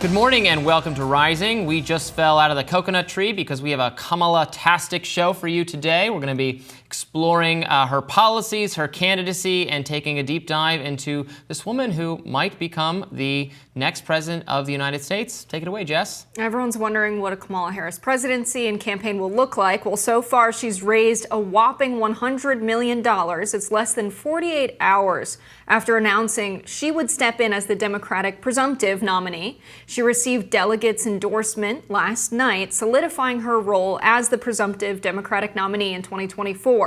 Good morning and welcome to Rising. We just fell out of the coconut tree because we have a Kamala-tastic show for you today. We're going to be exploring her policies, her candidacy, and taking a deep dive into this woman who might become the next president of the United States. Take it away, Jess. Everyone's wondering what a Kamala Harris presidency and campaign will look like. Well, so far she's raised a whopping $100 million. It's less than 48 hours after announcing she would step in as the Democratic presumptive nominee. She received delegates' endorsement last night, solidifying her role as the presumptive Democratic nominee in 2024.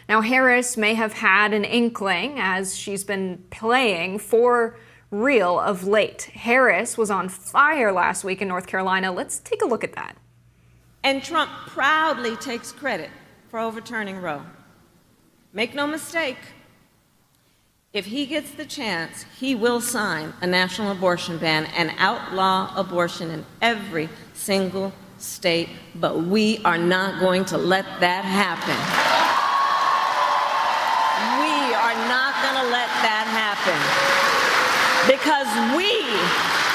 Now, Harris may have had an inkling, as she's been playing for real of late. Harris was on fire last week in North Carolina. Let's take a look at that. And Trump proudly takes credit for overturning Roe. Make no mistake, if he gets the chance, he will sign a national abortion ban and outlaw abortion in every single state, but we are not going to let that happen. We are not going to let that happen because we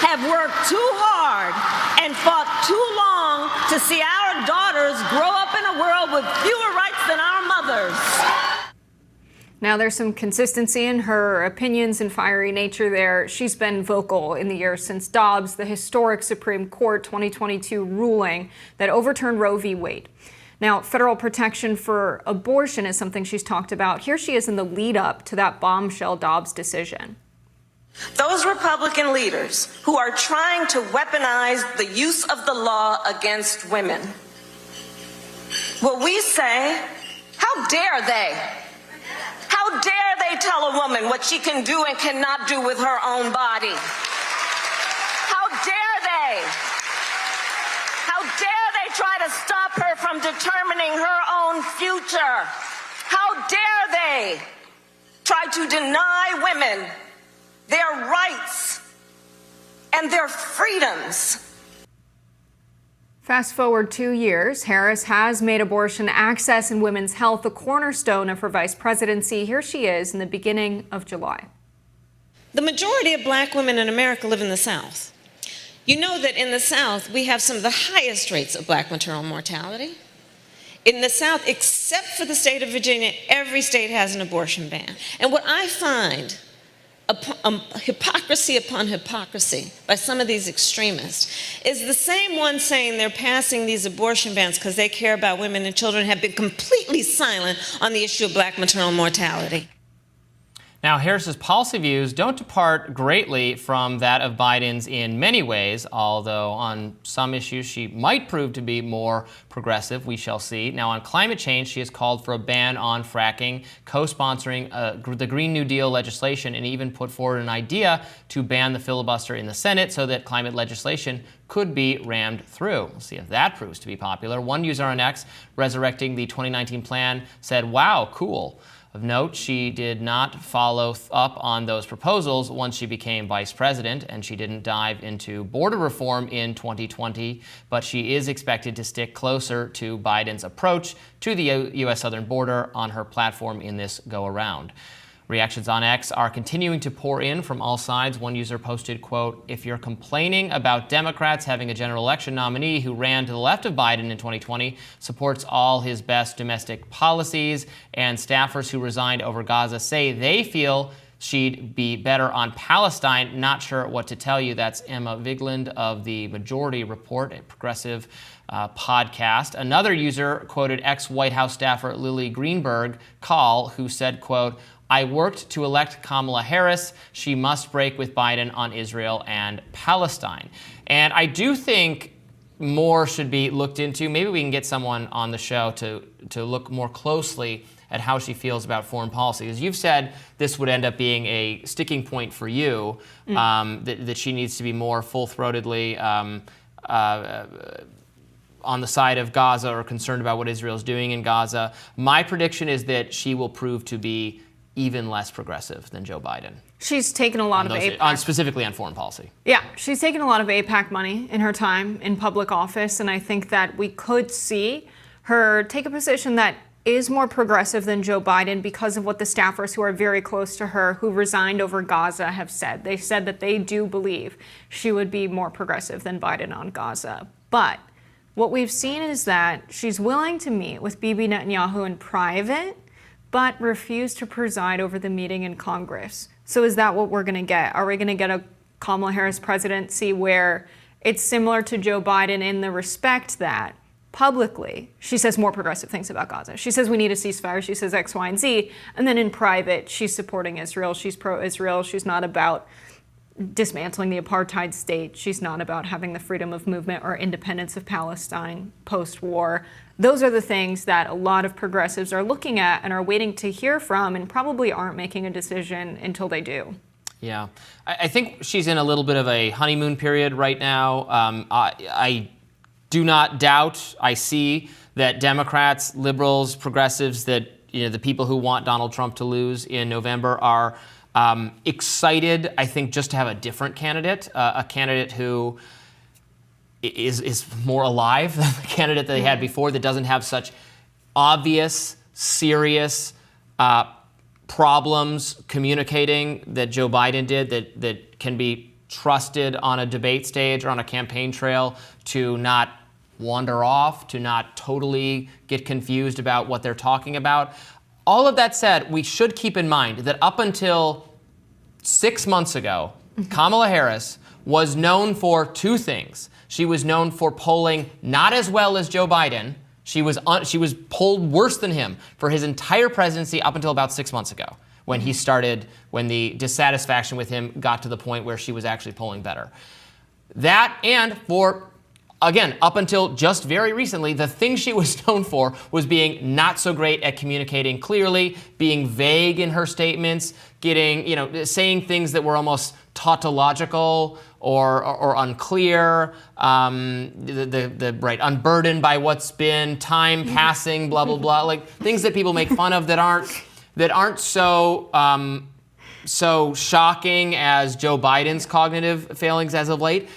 have worked too hard and fought too long to see our daughters grow up in a world with fewer rights than our mothers. Now, there's some consistency in her opinions and fiery nature there. She's been vocal in the years since Dobbs, the historic Supreme Court 2022 ruling that overturned Roe v. Wade. Now, federal protection for abortion is something she's talked about. Here she is in the lead up to that bombshell Dobbs decision. Those Republican leaders who are trying to weaponize the use of the law against women, well, we say, how dare they? How dare they tell a woman what she can do and cannot do with her own body? How dare they? How dare they try to stop her from determining her own future? How dare they try to deny women their rights and their freedoms? Fast forward 2 years, Harris has made abortion access and women's health a cornerstone of her vice presidency. Here she is in the beginning of July. The majority of black women in America live in the South. You know that in the South, we have some of the highest rates of black maternal mortality. In the South, except for the state of Virginia, every state has an abortion ban. And what I find hypocrisy upon hypocrisy by some of these extremists is the same ones saying they're passing these abortion bans because they care about women and children have been completely silent on the issue of black maternal mortality. Now, Harris's policy views don't depart greatly from that of Biden's in many ways, although on some issues she might prove to be more progressive. We shall see. Now, on climate change, she has called for a ban on fracking, co-sponsoring the Green New Deal legislation, and even put forward an idea to ban the filibuster in the Senate so that climate legislation could be rammed through. We'll see if that proves to be popular. One user on X, resurrecting the 2019 plan, said, "Wow, cool." Of note, she did not follow up on those proposals once she became vice president, and she didn't dive into border reform in 2020, but she is expected to stick closer to Biden's approach to the U.S. southern border on her platform in this go-around. Reactions on X are continuing to pour in from all sides. One user posted, quote, "If you're complaining about Democrats having a general election nominee who ran to the left of Biden in 2020, supports all his best domestic policies, and staffers who resigned over Gaza say they feel she'd be better on Palestine, not sure what to tell you." That's Emma Vigeland of the Majority Report, a progressive podcast. Another user quoted ex-White House staffer Lily Greenberg Call, who said, quote, "I worked to elect Kamala Harris. She must break with Biden on Israel and Palestine." And I do think more should be looked into. Maybe we can get someone on the show to look more closely at how she feels about foreign policy. As you've said, this would end up being a sticking point for you, that she needs to be more full-throatedly on the side of Gaza or concerned about what Israel is doing in Gaza. My prediction is that she will prove to be even less progressive than Joe Biden. She's taken a lot of AIPAC. Specifically on foreign policy. Yeah, she's taken a lot of AIPAC money in her time in public office, and I think that we could see her take a position that is more progressive than Joe Biden because of what the staffers who are very close to her, who resigned over Gaza, have said. They said that they do believe she would be more progressive than Biden on Gaza. But what we've seen is that she's willing to meet with Bibi Netanyahu in private, but refused to preside over the meeting in Congress. So is that what we're going to get? Are we going to get a Kamala Harris presidency where it's similar to Joe Biden in the respect that publicly she says more progressive things about Gaza? She says we need a ceasefire. She says X, Y, and Z. And then in private, she's supporting Israel. She's pro-Israel. She's not about dismantling the apartheid state. She's not about having the freedom of movement or independence of Palestine post-war. Those are the things that a lot of progressives are looking at and are waiting to hear from, and probably aren't making a decision until they do. Yeah, I think she's in a little bit of a honeymoon period right now. I do not doubt, I see that Democrats, liberals, progressives, that the people who want Donald Trump to lose in November are excited, I think, just to have a different candidate, a candidate who is more alive than the candidate that they had before, that doesn't have such obvious, serious problems communicating that Joe Biden did, that can be trusted on a debate stage or on a campaign trail to not wander off, to not totally get confused about what they're talking about. All of that said, we should keep in mind that up until 6 months ago, Kamala Harris was known for two things. She was known for polling not as well as Joe Biden. She was polled worse than him for his entire presidency up until about 6 months ago, when when the dissatisfaction with him got to the point where she was actually polling better. That, and for, again, up until just very recently, the thing she was known for was being not so great at communicating clearly, being vague in her statements, saying things that were almost tautological or unclear, unburdened by what's been, time passing, blah, blah, blah, like things that people make fun of that aren't so shocking as Joe Biden's cognitive failings as of late.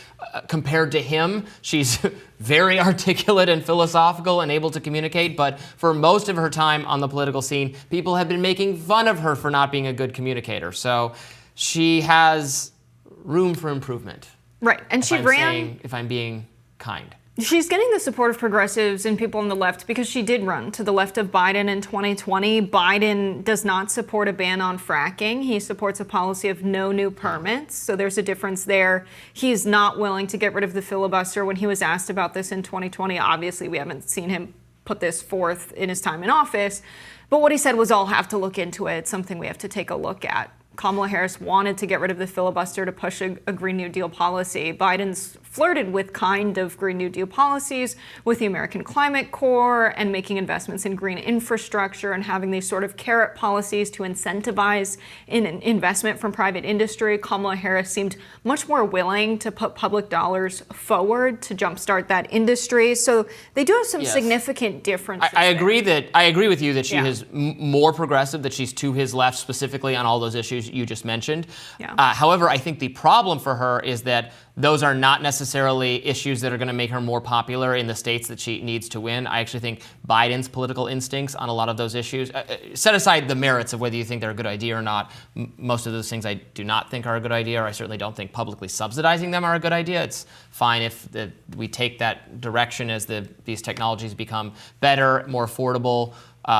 Compared to him, she's very articulate and philosophical and able to communicate, but for most of her time on the political scene, people have been making fun of her for not being a good communicator. So she has room for improvement. Right, and if I'm being kind. She's getting the support of progressives and people on the left because she did run to the left of Biden in 2020. Biden does not support a ban on fracking. He supports a policy of no new permits. So there's a difference there. He's not willing to get rid of the filibuster. When he was asked about this in 2020, obviously we haven't seen him put this forth in his time in office. But what he said was, I'll have to look into it. It's something we have to take a look at. Kamala Harris wanted to get rid of the filibuster to push a Green New Deal policy. Biden's flirted with kind of Green New Deal policies with the American Climate Corps and making investments in green infrastructure and having these sort of carrot policies to incentivize investment from private industry. Kamala Harris seemed much more willing to put public dollars forward to jumpstart that industry. So they do have some significant differences. I agree with you that she is more progressive, that she's to his left specifically on all those issues you just mentioned. However, I think the problem for her is that those are not necessarily issues that are going to make her more popular in the states that she needs to win. I actually think Biden's political instincts on a lot of those issues, set aside the merits of whether you think they're a good idea or not, most of those things I do not think are a good idea, or I certainly don't think publicly subsidizing them are a good idea. It's fine if we take that direction as these technologies become better, more affordable,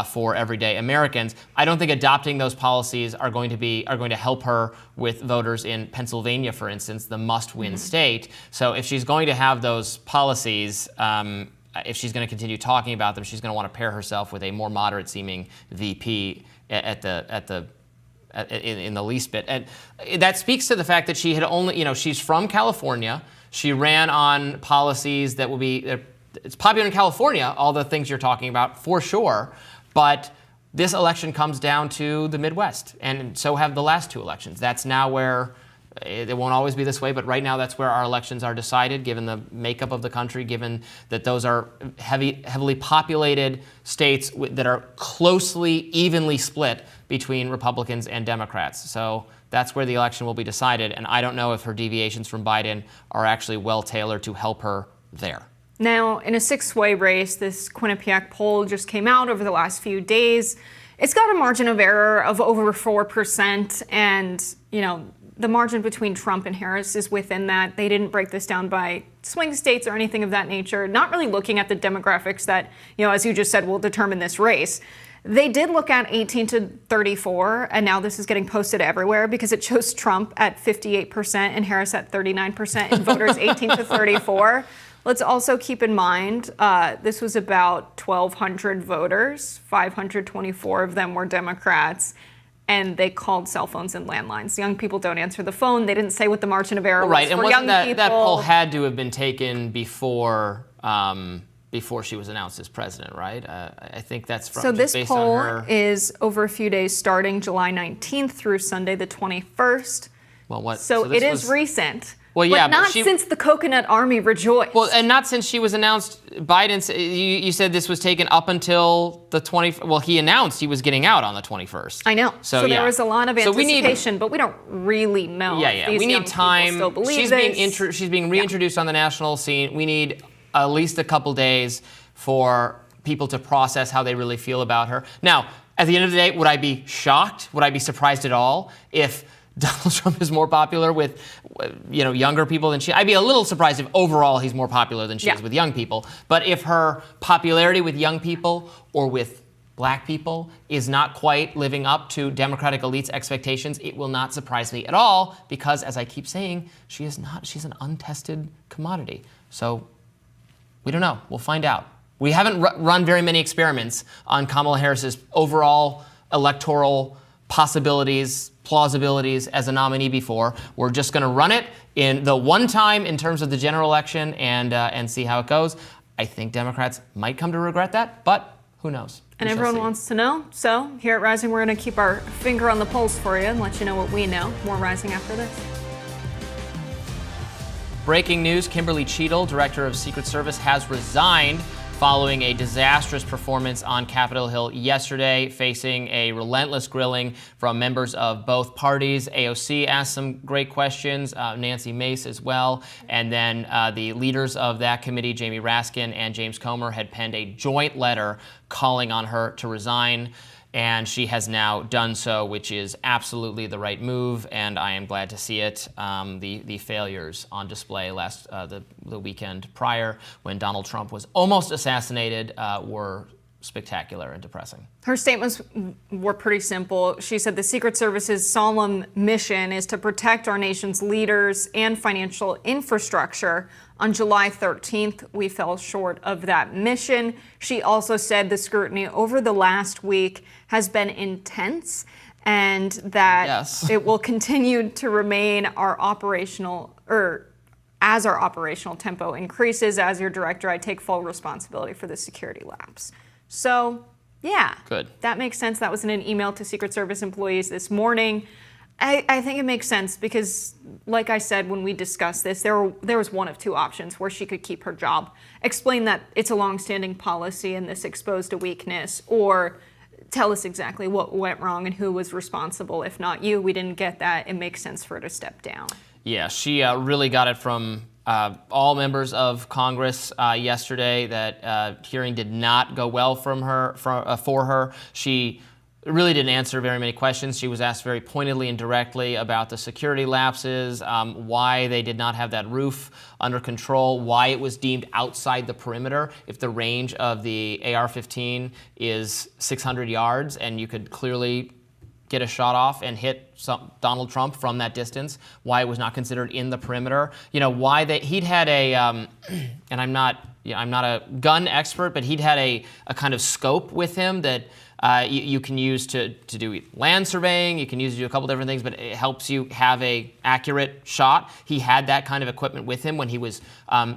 for everyday Americans. I don't think adopting those policies are going to help her with voters in Pennsylvania, for instance, the must-win state. So if she's going to have those policies, if she's going to continue talking about them, she's going to want to pair herself with a more moderate-seeming VP in the least bit. And that speaks to the fact that she had only, she's from California. She ran on policies that will be, it's popular in California, all the things you're talking about, for sure. But this election comes down to the Midwest, and so have the last two elections. That's now where, it won't always be this way, but right now that's where our elections are decided, given the makeup of the country, given that those are heavily populated states that are closely, evenly split between Republicans and Democrats. So that's where the election will be decided, and I don't know if her deviations from Biden are actually well tailored to help her there. Now, in a six-way race, this Quinnipiac poll just came out over the last few days. It's got a margin of error of over 4%, and, the margin between Trump and Harris is within that. They didn't break this down by swing states or anything of that nature, not really looking at the demographics that, as you just said, will determine this race. They did look at 18 to 34, and now this is getting posted everywhere because it shows Trump at 58% and Harris at 39%, and voters 18 to 34. Let's also keep in mind, this was about 1,200 voters. 524 of them were Democrats, and they called cell phones and landlines. Young people don't answer the phone. They didn't say what the margin of error was right, for and young wasn't people. that poll had to have been taken before she was announced as president, right? I think that's from So this based poll on her. is over a few days, starting July 19th through Sunday the 21st. Well, what? So this it is was, recent. Well, yeah, but not she, since the Coconut Army rejoiced. Well, and not since she was announced. Biden, you said this was taken up until the 20th. Well, he announced he was getting out on the 21st. I know. So yeah. there was a lot of So anticipation, but we don't really know. Yeah. If these We young need time. people still believe She's this. she's being reintroduced on the national scene. We need at least a couple days for people to process how they really feel about her. Now, at the end of the day, would I be shocked? Would I be surprised at all if Donald Trump is more popular with, younger people than she? I'd be a little surprised if overall he's more popular than she is with young people. But if her popularity with young people or with black people is not quite living up to Democratic elites' expectations, it will not surprise me at all because, as I keep saying, she's an untested commodity. So we don't know. We'll find out. We haven't run very many experiments on Kamala Harris's overall electoral possibilities, plausibilities as a nominee before. We're just going to run it in the one time in terms of the general election and see how it goes. I think Democrats might come to regret that, but who knows? And everyone wants to know. So here at Rising, we're going to keep our finger on the pulse for you and let you know what we know. More Rising after this. Breaking news, Kimberly Cheatle, Director of Secret Service, has resigned following a disastrous performance on Capitol Hill yesterday, facing a relentless grilling from members of both parties. AOC asked some great questions, Nancy Mace as well, and then the leaders of that committee, Jamie Raskin and James Comer, had penned a joint letter calling on her to resign. And she has now done so, which is absolutely the right move, and I am glad to see it. The failures on display the weekend prior, when Donald Trump was almost assassinated, were spectacular and depressing. Her statements were pretty simple. She said the Secret Service's solemn mission is to protect our nation's leaders and financial infrastructure. On July 13th, we fell short of that mission. She also said the scrutiny over the last week has been intense and that it will continue to remain as our operational tempo increases. As your director, I take full responsibility for the security lapse. So, yeah, good. That makes sense. That was in an email to Secret Service employees this morning. I think it makes sense because, like I said when we discussed this, there was one of two options where she could keep her job, explain that it's a longstanding policy and this exposed a weakness, or tell us exactly what went wrong and who was responsible. If not you, we didn't get that. It makes sense for her to step down. Yeah, she really got it from all members of Congress yesterday. That hearing did not go well for her. She really didn't answer very many questions. She was asked very pointedly and directly about the security lapses, why they did not have that roof under control, why it was deemed outside the perimeter. If the range of the AR-15 is 600 yards and you could clearly get a shot off and hit Donald Trump from that distance, why it was not considered in the perimeter. Why he'd had a, and I'm not a gun expert, but he'd had a kind of scope with him that you can use to do land surveying. You can use it to do a couple different things, but it helps you have a accurate shot. He had that kind of equipment with him when he was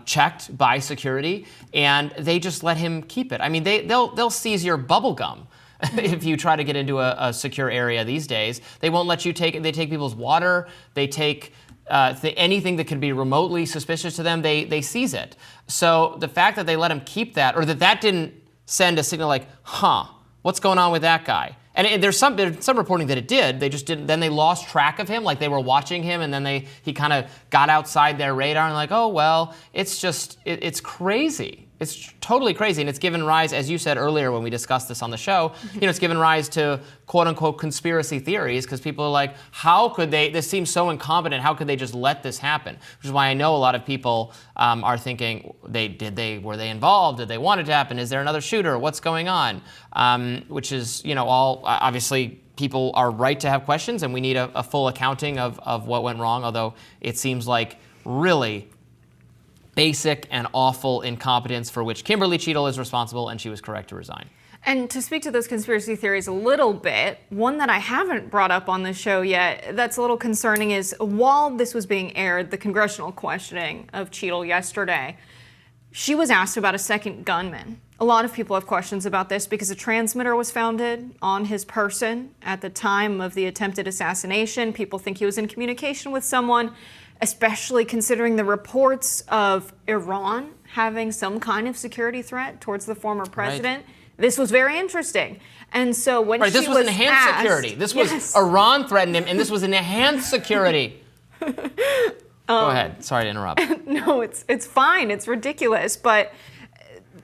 checked by security, and they just let him keep it. I mean, they'll seize your bubble gum if you try to get into a secure area these days. They won't let you take it. They take people's water. They take anything that could be remotely suspicious to them. They seize it. So the fact that they let him keep that, or that didn't send a signal like, what's going on with that guy? And there's some reporting that it did. They just didn't. Then they lost track of him, like they were watching him, and then he kind of got outside their radar and like, oh well, it's just it's crazy. It's totally crazy, and it's given rise, as you said earlier when we discussed this on the show, it's given rise to quote-unquote conspiracy theories because people are like, how could they, this seems so incompetent, how could they just let this happen? Which is why I know a lot of people are thinking, were they involved? Did they want it to happen? Is there another shooter? What's going on? Which is, all, obviously, people are right to have questions, and we need a full accounting of what went wrong, although it seems like really basic and awful incompetence for which Kimberly Cheatle is responsible, and she was correct to resign. And to speak to those conspiracy theories a little bit, one that I haven't brought up on the show yet that's a little concerning is while this was being aired, the congressional questioning of Cheatle yesterday, she was asked about a second gunman. A lot of people have questions about this because a transmitter was found on his person at the time of the attempted assassination. People think he was in communication with someone, especially considering the reports of Iran having some kind of security threat towards the former president. Right. This was very interesting. And so when she this was enhanced asked, security. This was Iran threatened him, and this was an enhanced security. Go ahead. Sorry to interrupt. No, it's fine. It's ridiculous. But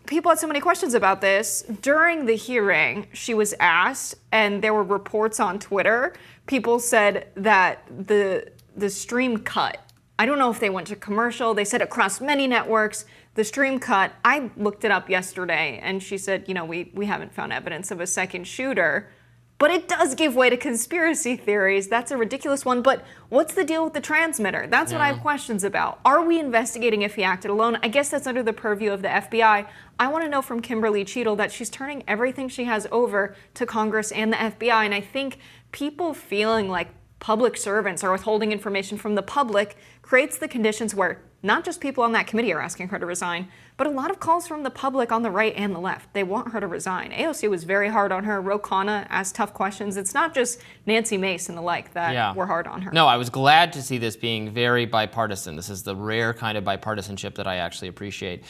people had so many questions about this. During the hearing, she was asked, and there were reports on Twitter. People said that the stream cut. I don't know if they went to commercial. They said across many networks, the stream cut. I looked it up yesterday, and she said, we haven't found evidence of a second shooter. But it does give way to conspiracy theories. That's a ridiculous one. But what's the deal with the transmitter? That's what I have questions about. Are we investigating if he acted alone? I guess that's under the purview of the FBI. I want to know from Kimberly Cheatle that she's turning everything she has over to Congress and the FBI. And I think people feeling like public servants are withholding information from the public creates the conditions where not just people on that committee are asking her to resign, but a lot of calls from the public on the right and the left. They want her to resign. AOC was very hard on her. Ro Khanna asked tough questions. It's not just Nancy Mace and the like that were hard on her. No, I was glad to see this being very bipartisan. This is the rare kind of bipartisanship that I actually appreciate.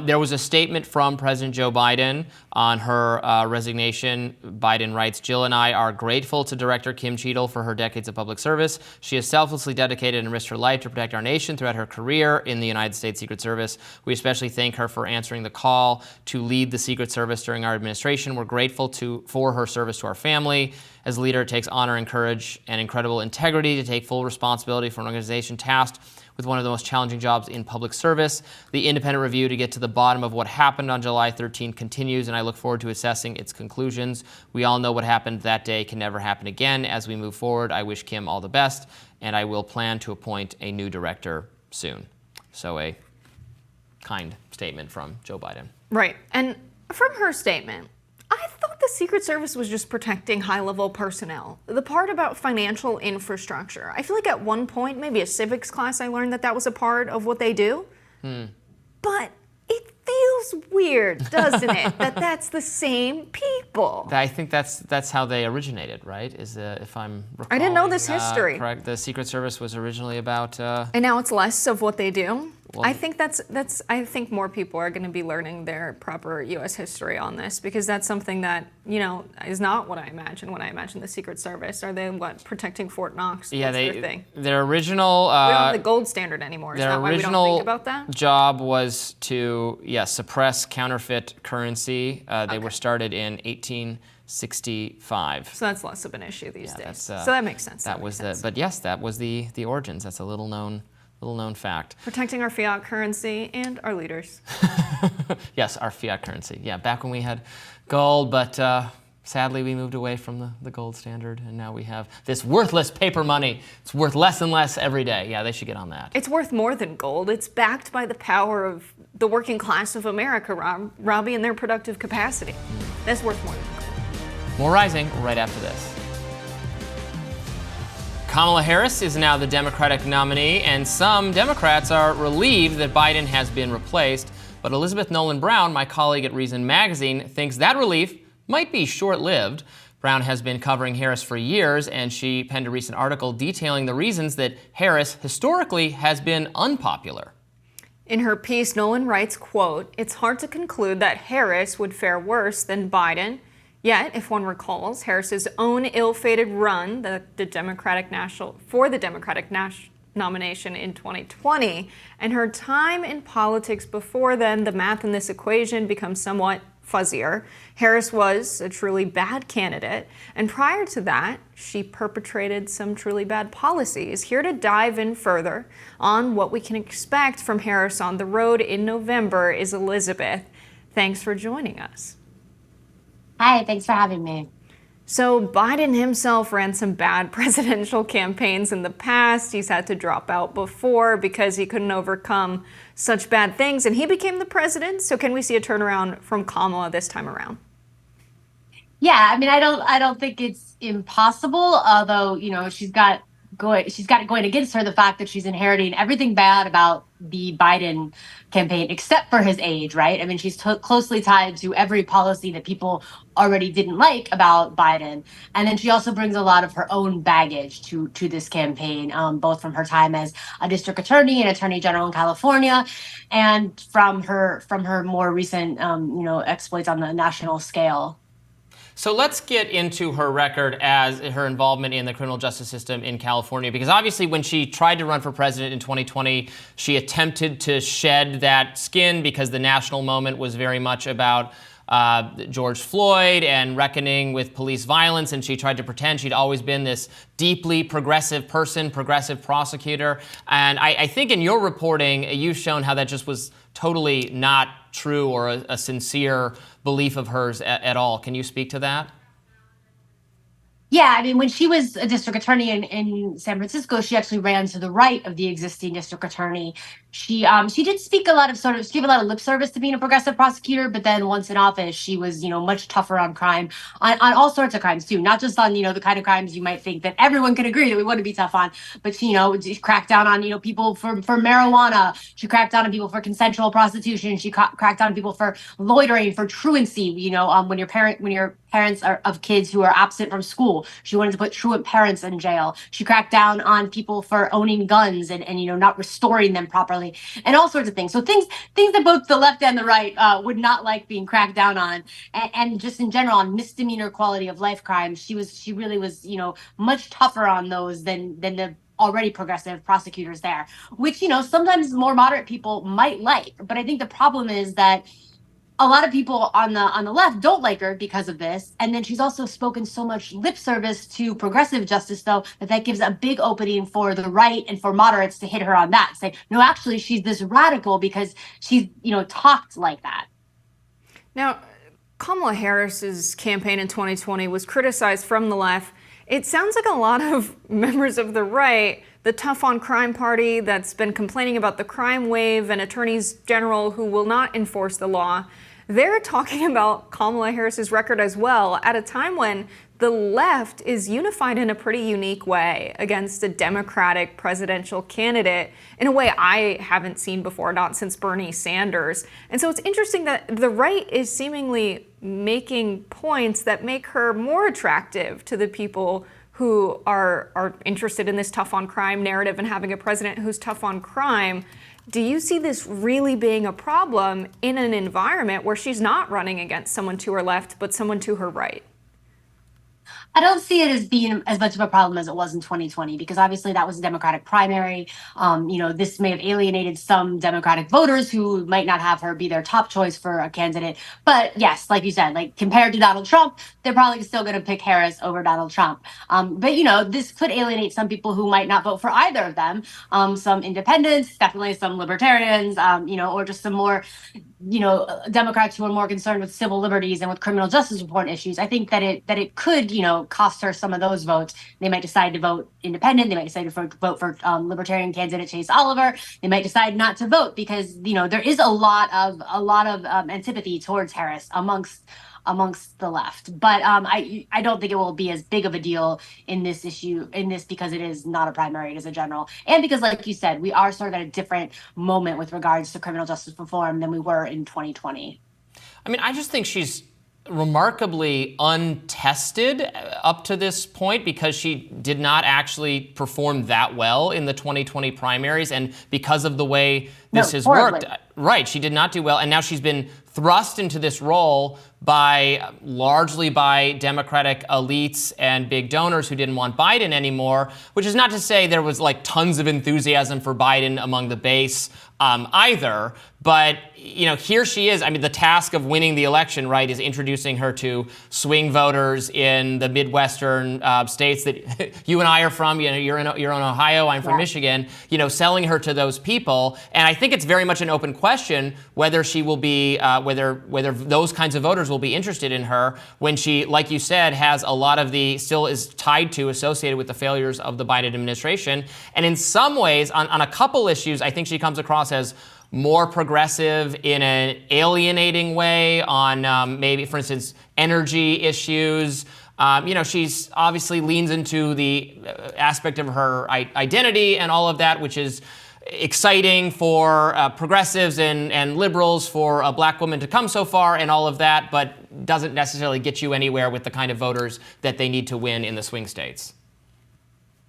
There was a statement from President Joe Biden on her resignation. Biden writes, Jill and I are grateful to Director Kim Cheatle for her decades of public service. She has selflessly dedicated and risked her life to protect our nation throughout her career in the United States Secret Service. We especially thank her for answering the call to lead the Secret Service during our administration. We're grateful for her service to our family. As a leader, it takes honor and courage and incredible integrity to take full responsibility for an organization tasked with one of the most challenging jobs in public service. The independent review to get to the bottom of what happened on July 13th continues, and I look forward to assessing its conclusions. We all know what happened that day can never happen again. As we move forward, I wish Kim all the best, and I will plan to appoint a new director soon. So a kind statement from Joe Biden. Right. And from her statement, I thought the Secret Service was just protecting high-level personnel. The part about financial infrastructure, I feel like at one point, maybe a civics class, I learned that was a part of what they do. But it feels weird, doesn't it, that that's the same people? I think that's how they originated, right? If I'm recalling, I didn't know this history. Correct. The Secret Service was originally about. And now it's less of what they do. Well, I think I think more people are going to be learning their proper U.S. history on this because that's something that is not what I imagine when I imagine the Secret Service. Are they protecting Fort Knox? Yeah, What's their thing? Their original. We don't have the gold standard anymore. Is that why we don't think about that? Their original job was to suppress counterfeit currency. They were started in 1865. So that's less of an issue these days. So that makes sense. But yes, that was the origins. That's a little known fact. Protecting our fiat currency and our leaders. Yes, our fiat currency. Yeah, back when we had gold, but sadly we moved away from the gold standard, and now we have this worthless paper money. It's worth less and less every day. Yeah, they should get on that. It's worth more than gold. It's backed by the power of the working class of America, Robbie, and their productive capacity. That's worth more than gold. More Rising right after this. Kamala Harris is now the Democratic nominee, and some Democrats are relieved that Biden has been replaced. But Elizabeth Nolan Brown, my colleague at Reason Magazine, thinks that relief might be short-lived. Brown has been covering Harris for years, and she penned a recent article detailing the reasons that Harris historically has been unpopular. In her piece, Nolan writes, quote, "It's hard to conclude that Harris would fare worse than Biden. Yet, if one recalls, Harris's own ill-fated run, the Democratic nomination in 2020, and her time in politics before then, the math in this equation becomes somewhat fuzzier. Harris was a truly bad candidate, and prior to that, she perpetrated some truly bad policies. Here to dive in further on what we can expect from Harris on the road in November is Elizabeth. Thanks for joining us. Hi, thanks for having me. So Biden himself ran some bad presidential campaigns in the past. He's had to drop out before because he couldn't overcome such bad things, and he became the president. So can we see a turnaround from Kamala this time around? Yeah, I mean, I don't think it's impossible, although, she's got it going against her, the fact that she's inheriting everything bad about the Biden campaign, except for his age, right? I mean, she's closely tied to every policy that people already didn't like about Biden. And then she also brings a lot of her own baggage to this campaign, both from her time as a district attorney and attorney general in California, and from her more recent, exploits on the national scale. So let's get into her record as her involvement in the criminal justice system in California, because obviously when she tried to run for president in 2020, she attempted to shed that skin because the national moment was very much about George Floyd and reckoning with police violence, and she tried to pretend she'd always been this deeply progressive person, progressive prosecutor. And I think in your reporting, you've shown how that just was totally not true or a sincere belief of hers at all. Can you speak to that? Yeah, I mean, when she was a district attorney in San Francisco, she actually ran to the right of the existing district attorney. She did speak she gave a lot of lip service to being a progressive prosecutor, but then once in office, she was, much tougher on crime, on all sorts of crimes too, not just on, the kind of crimes you might think that everyone could agree that we want to be tough on, but she cracked down on, people for marijuana. She cracked down on people for consensual prostitution. She cracked down on people for loitering, for truancy, when your parents are of kids who are absent from school. She wanted to put truant parents in jail. She cracked down on people for owning guns and not restoring them properly, and all sorts of things. So things that both the left and the right would not like being cracked down on, and just in general on misdemeanor quality of life crimes. She really was much tougher on those than the already progressive prosecutors there, which sometimes more moderate people might like. But I think the problem is that a lot of people on the left don't like her because of this. And then she's also spoken so much lip service to progressive justice, though, that gives a big opening for the right and for moderates to hit her on that. Say, no, actually, she's this radical because she's, talked like that. Now, Kamala Harris's campaign in 2020 was criticized from the left. It sounds like a lot of members of the right, the tough on crime party that's been complaining about the crime wave and attorneys general who will not enforce the law, they're talking about Kamala Harris's record as well at a time when the left is unified in a pretty unique way against a Democratic presidential candidate in a way I haven't seen before, not since Bernie Sanders. And so it's interesting that the right is seemingly making points that make her more attractive to the people who are interested in this tough on crime narrative and having a president who's tough on crime. Do you see this really being a problem in an environment where she's not running against someone to her left, but someone to her right? I don't see it as being as much of a problem as it was in 2020, because obviously that was a Democratic primary. This may have alienated some Democratic voters who might not have her be their top choice for a candidate. But yes, like you said, like compared to Donald Trump, they're probably still going to pick Harris over Donald Trump. But this could alienate some people who might not vote for either of them. Some independents, definitely some libertarians, or just some more Democrats who are more concerned with civil liberties and with criminal justice reform issues. I think that it could, cost her some of those votes. They might decide to vote independent. They might decide to vote for libertarian candidate Chase Oliver. They might decide not to vote because there is a lot of antipathy towards Harris amongst the left. But I don't think it will be as big of a deal in this because it is not a primary, it is a general. And because, like you said, we are sort of at a different moment with regards to criminal justice reform than we were in 2020. I mean, I just think she's remarkably untested up to this point because she did not actually perform that well in the 2020 primaries, and because of the way this has horribly. worked. Right, she did not do well, and now she's been thrust into this role largely by Democratic elites and big donors who didn't want Biden anymore, which is not to say there was like tons of enthusiasm for Biden among the base either. But, here she is. I mean, the task of winning the election, right, is introducing her to swing voters in the Midwestern states that you and I are from. You're in Ohio, I'm from Michigan, selling her to those people. And I think it's very much an open question whether she will be, whether those kinds of voters will be interested in her when she, like you said, has a lot of still is associated with the failures of the Biden administration. And in some ways, on a couple issues, I think she comes across as more progressive in an alienating way on maybe, for instance, energy issues. She's obviously leans into the aspect of her identity and all of that, which is exciting for progressives and liberals for a black woman to come so far and all of that, but doesn't necessarily get you anywhere with the kind of voters that they need to win in the swing states.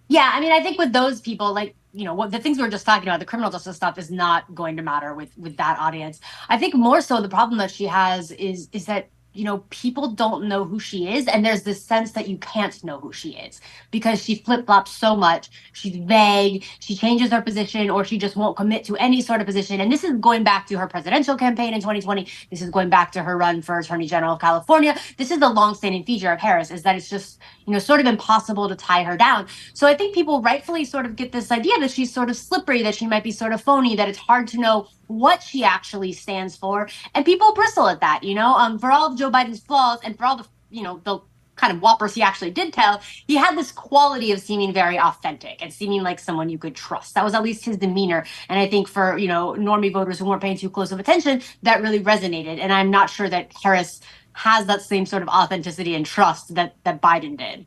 Yeah, I mean, I think with those people, what the things we were just talking about, the criminal justice stuff is not going to matter with that audience. I think more so the problem that she has is that people don't know who she is. And there's this sense that you can't know who she is because she flip-flops so much. She's vague. She changes her position or she just won't commit to any sort of position. And this is going back to her presidential campaign in 2020. This is going back to her run for Attorney General of California. This is the longstanding feature of Harris, is that it's just, sort of impossible to tie her down. So I think people rightfully sort of get this idea that she's sort of slippery, that she might be sort of phony, that it's hard to know what she actually stands for. And people bristle at that, for all of Joe Biden's flaws and for all the, the kind of whoppers he actually did tell, he had this quality of seeming very authentic and seeming like someone you could trust. That was at least his demeanor. And I think for, normie voters who weren't paying too close of attention, that really resonated. And I'm not sure that Harris has that same sort of authenticity and trust that Biden did.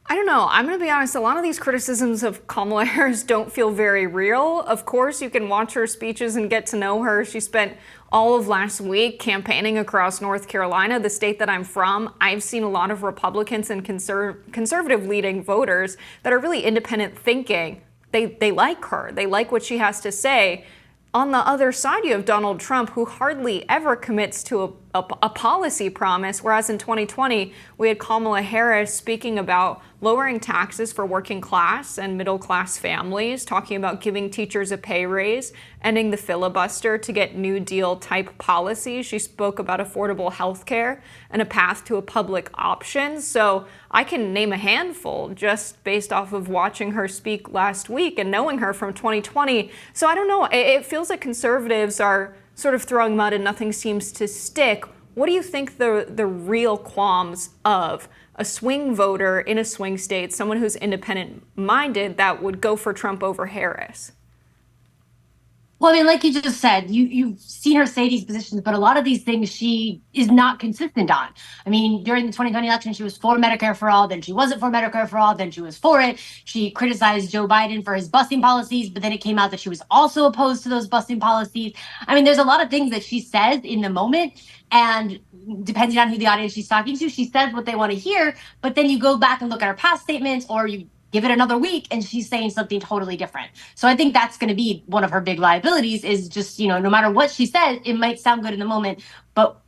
I don't know. I'm going to be honest. A lot of these criticisms of Kamala Harris don't feel very real. Of course, you can watch her speeches and get to know her. She spent all of last week campaigning across North Carolina, the state that I'm from. I've seen a lot of Republicans and conservative leading voters that are really independent thinking. They like her. They like what she has to say. On the other side, you have Donald Trump, who hardly ever commits to a policy promise, whereas in 2020, we had Kamala Harris speaking about lowering taxes for working class and middle class families, talking about giving teachers a pay raise, ending the filibuster to get New Deal type policies. She spoke about affordable health care and a path to a public option. So I can name a handful just based off of watching her speak last week and knowing her from 2020. So I don't know. It feels like conservatives are sort of throwing mud and nothing seems to stick. What do you think the real qualms of a swing voter in a swing state, someone who's independent minded, that would go for Trump over Harris? Well, I mean, like you just said, you've seen her say these positions, but a lot of these things she is not consistent on. I mean, during the 2020 election, she was for Medicare for all, then she wasn't for Medicare for all, then she was for it. She criticized Joe Biden for his busing policies, but then it came out that she was also opposed to those busing policies. I mean, there's a lot of things that she says in the moment, and depending on who the audience she's talking to, she says what they want to hear, but then you go back and look at her past statements, or you give it another week and she's saying something totally different. So I think that's going to be one of her big liabilities, is just, no matter what she says, it might sound good in the moment, but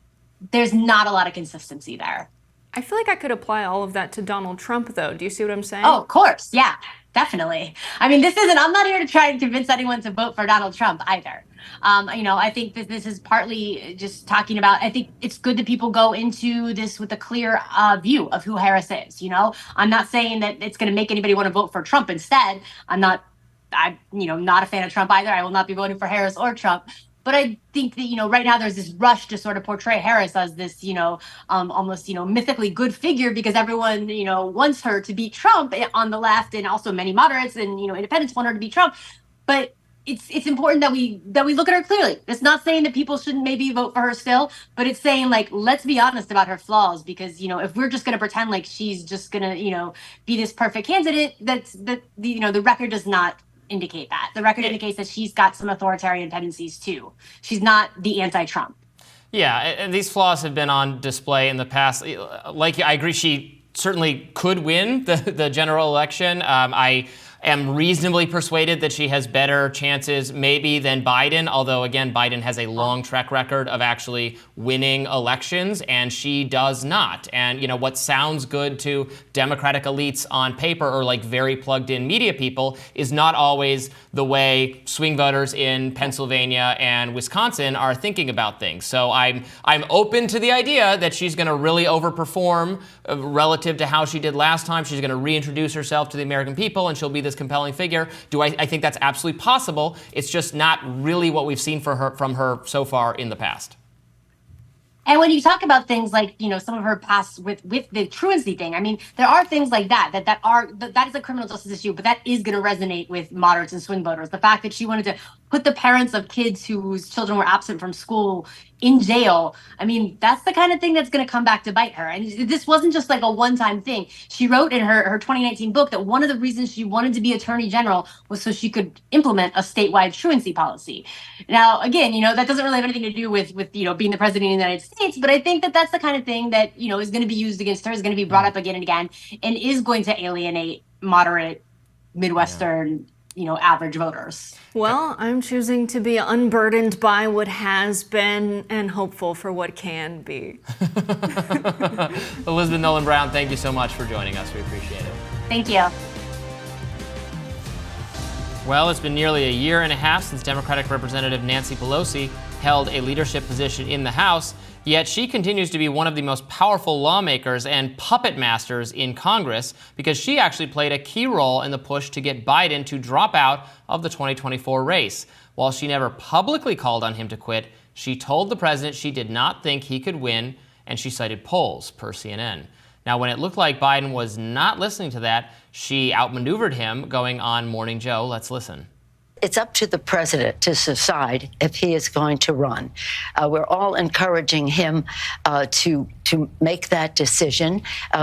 there's not a lot of consistency there. I feel like I could apply all of that to Donald Trump, though. Do you see what I'm saying? Oh, of course. Yeah, definitely. I mean, I'm not here to try and convince anyone to vote for Donald Trump either. I think that this is partly just talking about, I think it's good that people go into this with a clear view of who Harris is. I'm not saying that it's going to make anybody want to vote for Trump instead. I'm not a fan of Trump either. I will not be voting for Harris or Trump. But I think that, right now there's this rush to sort of portray Harris as this, almost, mythically good figure because everyone, wants her to beat Trump on the left, and also many moderates and, independents want her to beat Trump. But it's important that we look at her clearly. It's not saying that people shouldn't maybe vote for her still, but it's saying, like, let's be honest about her flaws, because, if we're just going to pretend like she's just going to, be this perfect candidate, the record does not indicate that. The record indicates that she's got some authoritarian tendencies too. She's not the anti-Trump. Yeah, and these flaws have been on display in the past. I agree, she certainly could win the general election. I am reasonably persuaded that she has better chances maybe than Biden, although, again, Biden has a long track record of actually winning elections, and she does not. And, what sounds good to Democratic elites on paper or like very plugged-in media people is not always the way swing voters in Pennsylvania and Wisconsin are thinking about things. So I'm open to the idea that she's going to really overperform relative to how she did last time. She's going to reintroduce herself to the American people, and she'll be this compelling figure. I think that's absolutely possible. It's just not really what we've seen from her so far in the past. And when you talk about things like, some of her past with the truancy thing, I mean, there are things like that is a criminal justice issue, but that is going to resonate with moderates and swing voters. The fact that she wanted to put the parents of kids whose children were absent from school in jail, I mean, that's the kind of thing that's going to come back to bite her. And this wasn't just like a one-time thing. She wrote in her 2019 book that one of the reasons she wanted to be attorney general was so she could implement a statewide truancy policy. Now, again, that doesn't really have anything to do with being the president of the United States, but I think that that's the kind of thing that, is going to be used against her, is going to be brought up again and again, and is going to alienate moderate Midwestern, average voters. Well, I'm choosing to be unburdened by what has been and hopeful for what can be. Elizabeth Nolan Brown, thank you so much for joining us. We appreciate it. Thank you. Well, it's been nearly a year and a half since Democratic Representative Nancy Pelosi held a leadership position in the House, yet she continues to be one of the most powerful lawmakers and puppet masters in Congress because she actually played a key role in the push to get Biden to drop out of the 2024 race. While she never publicly called on him to quit, she told the president she did not think he could win, and she cited polls, per CNN. Now, when it looked like Biden was not listening to that, she outmaneuvered him, going on Morning Joe. Let's listen. It's up to the president to decide if he is going to run. We're all encouraging him to make that decision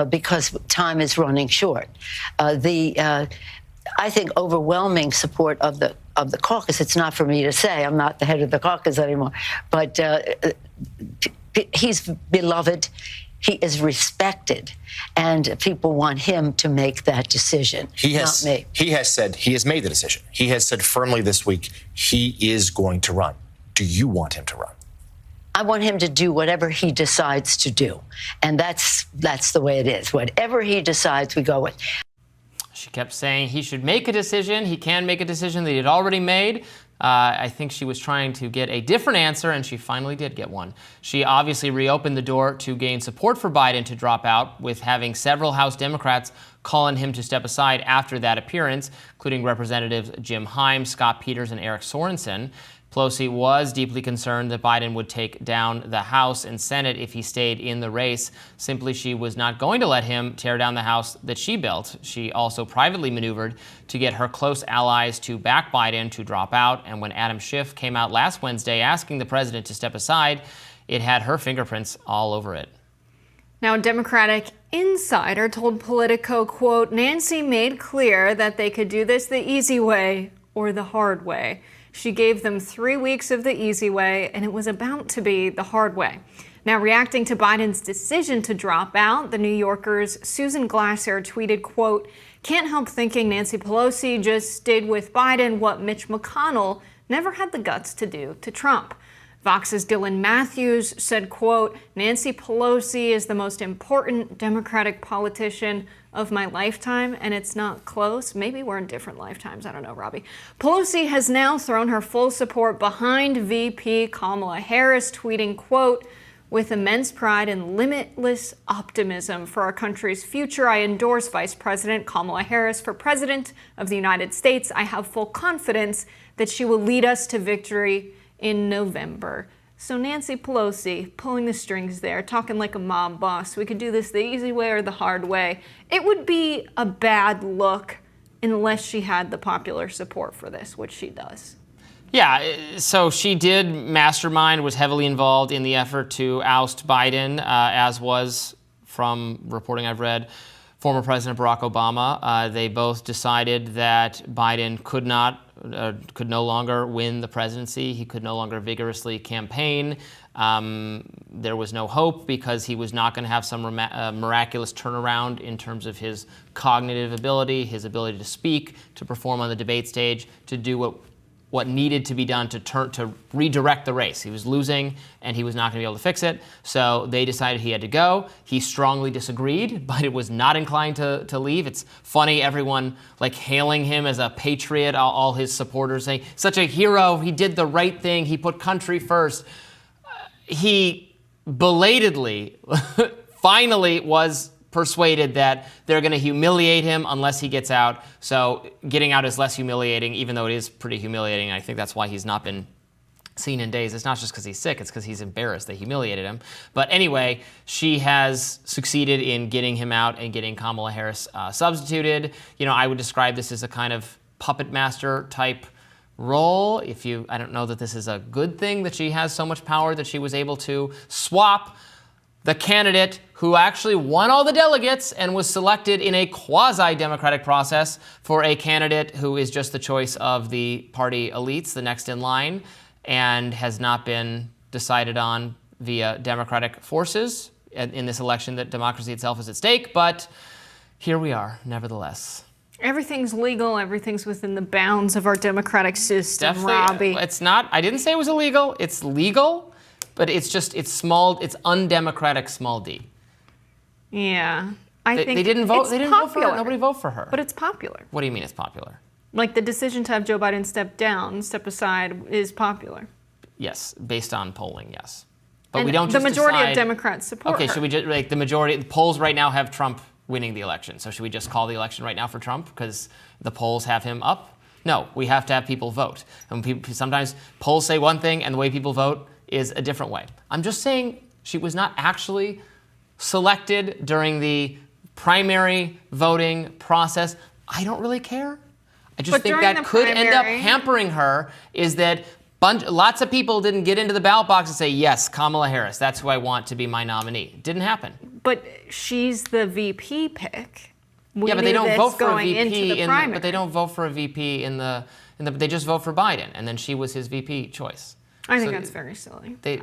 because time is running short. I think overwhelming support of the caucus. It's not for me to say. I'm not the head of the caucus anymore, but he's beloved. He is respected, and people want him to make that decision, not me. He has said he has made the decision. He has said firmly this week he is going to run. Do you want him to run? I want him to do whatever he decides to do, and that's the way it is. Whatever he decides, we go with. She kept saying he should make a decision. He can make a decision that he had already made. I think she was trying to get a different answer, and she finally did get one. She obviously reopened the door to gain support for Biden to drop out, with having several House Democrats call on him to step aside after that appearance, including Representatives Jim Himes, Scott Peters, and Eric Sorensen. Pelosi was deeply concerned that Biden would take down the House and Senate if he stayed in the race. Simply, she was not going to let him tear down the House that she built. She also privately maneuvered to get her close allies to back Biden to drop out. And when Adam Schiff came out last Wednesday asking the president to step aside, it had her fingerprints all over it. Now, a Democratic insider told Politico, quote, Nancy made clear that they could do this the easy way or the hard way. She gave them 3 weeks of the easy way, and it was about to be the hard way. Now, reacting to Biden's decision to drop out, the New Yorker's Susan Glasser tweeted, quote, can't help thinking Nancy Pelosi just did with Biden what Mitch McConnell never had the guts to do to Trump. Vox's Dylan Matthews said, quote, Nancy Pelosi is the most important Democratic politician of my lifetime, and it's not close. Maybe we're in different lifetimes. I don't know, Robby. Pelosi has now thrown her full support behind VP Kamala Harris, tweeting, quote, with immense pride and limitless optimism for our country's future, I endorse Vice President Kamala Harris for President of the United States. I have full confidence that she will lead us to victory in November. So Nancy Pelosi pulling the strings there, talking like a mob boss. We could do this the easy way or the hard way. It would be a bad look unless she had the popular support for this, which she does. Yeah, so she did mastermind, was heavily involved in the effort to oust Biden, as was, from reporting I've read, former President Barack Obama. They both decided that Biden could not could no longer win the presidency. He could no longer vigorously campaign. There was no hope because he was not going to have some miraculous turnaround in terms of his cognitive ability, his ability to speak, to perform on the debate stage, to do what needed to be done to redirect the race. He was losing, and he was not going to be able to fix it. So they decided he had to go. He strongly disagreed, but it was not inclined to leave. It's funny, everyone like hailing him as a patriot, all his supporters saying, such a hero, he did the right thing, he put country first. He belatedly, finally was persuaded that they're going to humiliate him unless he gets out. So getting out is less humiliating, even though it is pretty humiliating. I think that's why he's not been seen in days. It's not just because he's sick, it's because he's embarrassed. They humiliated him. But anyway, she has succeeded in getting him out and getting Kamala Harris substituted. I would describe this as a kind of puppet master type role. I don't know that this is a good thing that she has so much power that she was able to swap the candidate who actually won all the delegates and was selected in a quasi-democratic process for a candidate who is just the choice of the party elites, the next in line, and has not been decided on via democratic forces in this election that democracy itself is at stake. But here we are, nevertheless. Everything's legal. Everything's within the bounds of our democratic system, Definitely, Robby. it's not. I didn't say it was illegal. It's legal, but it's small. It's undemocratic, small d. Yeah, I think they didn't vote. it's They didn't vote for her. popular. Nobody voted for her. But it's popular. What do you mean it's popular? Like the decision to have Joe Biden step aside, is popular. Yes, based on polling, yes. But And we don't the just majority decide, of Democrats support Okay, her. should we just the majority? The polls right now have Trump winning the election. So should we just call the election right now for Trump because the polls have him up? No, we have to have people vote. And sometimes polls say one thing and the way people vote is a different way. I'm just saying she was not actually selected during the primary voting process. I don't really care. I just But think during that the could end up primary- hampering her is that lots of people didn't get into the ballot box and say, yes, Kamala Harris, that's who I want to be my nominee. It didn't happen. But she's the VP pick. We Yeah, but they knew don't this vote for a going into VP the primary. but they don't vote for a VP in the they just vote for Biden, and then she was his VP choice. I think So that's very silly. they-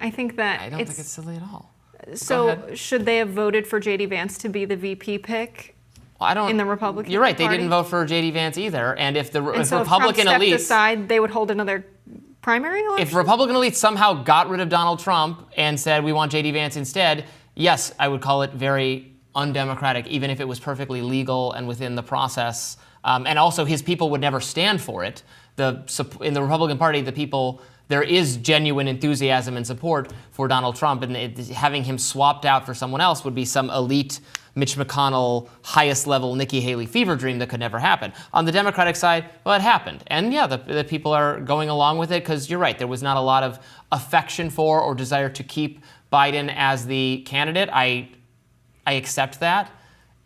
I think that I don't think it's silly at all. Go So ahead. should they have voted for J.D. Vance to be the VP pick? Well, I don't. In the Republican You're right. They Party? didn't vote for J.D. Vance either. And if the And if so Republican if Trump stepped elites, aside, they would hold another primary election? if Republican elites somehow got rid of Donald Trump and said we want J.D. Vance instead, yes, I would call it very undemocratic, even if it was perfectly legal and within the process. And also, his people would never stand for it. In the Republican Party, the people. There is genuine enthusiasm and support for Donald Trump, and having him swapped out for someone else would be some elite Mitch McConnell, highest level Nikki Haley fever dream that could never happen. On the Democratic side, well, it happened. And yeah, the people are going along with it because you're right, there was not a lot of affection for or desire to keep Biden as the candidate. I accept that.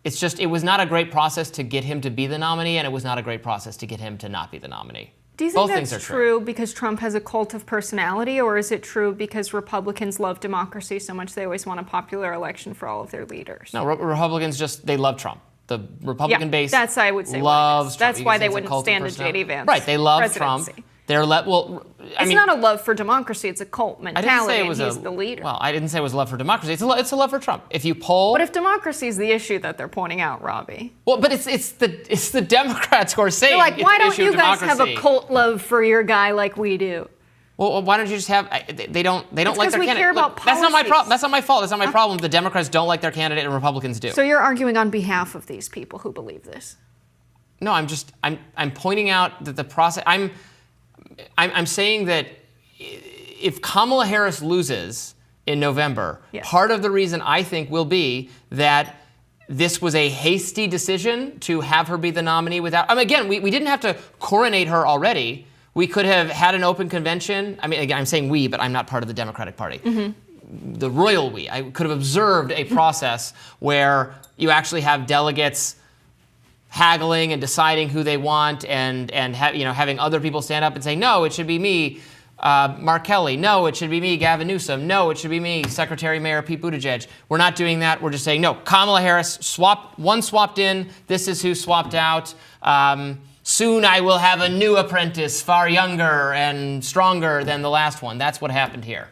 It's just, it was not a great process to get him to be the nominee, and it was not a great process to get him to not be the nominee. Do you think Both things that's are true because Trump has a cult of personality, or is it true because Republicans love democracy so much they always want a popular election for all of their leaders? No, Republicans they love Trump. The Republican base that's, I would say, loves Trump. That's You why can say they it's a wouldn't cult of stand a personality. J.D. Vance Right, they love presidency. Trump. It's not a love for democracy, it's a cult I didn't say mentality, it and was he's the leader. Well, I didn't say it was love for democracy. It's a love for Trump. If you poll, But if democracy is the issue that they're pointing out, Robby. well, but it's the Democrats who are saying They're like, it's why the don't issue you of guys have democracy. a cult love for your guy like we do? Well, why don't you just have? They don't like 'cause their we candidate. care about Look, that's not my policies. problem. That's not my fault. That's not my problem. The Democrats don't like their candidate, and Republicans do. So you're arguing on behalf of these people who believe this? No, I'm pointing out that the process. I'm saying that if Kamala Harris loses in November, Yes. part of the reason I think will be that this was a hasty decision to have her be the nominee without. Again, we didn't have to coronate her already. We could have had an open convention. Again, I'm saying we, but I'm not part of the Democratic Party. Mm-hmm. The royal we. I could have observed a process where you actually have delegates haggling and deciding who they want, and having other people stand up and say, no, it should be me, Mark Kelly. No, it should be me, Gavin Newsom. No, it should be me, Secretary Mayor Pete Buttigieg. We're not doing that. We're just saying, no, Kamala Harris, swapped in. This is who swapped out. soon I will have a new apprentice, far younger and stronger than the last one. That's what happened here.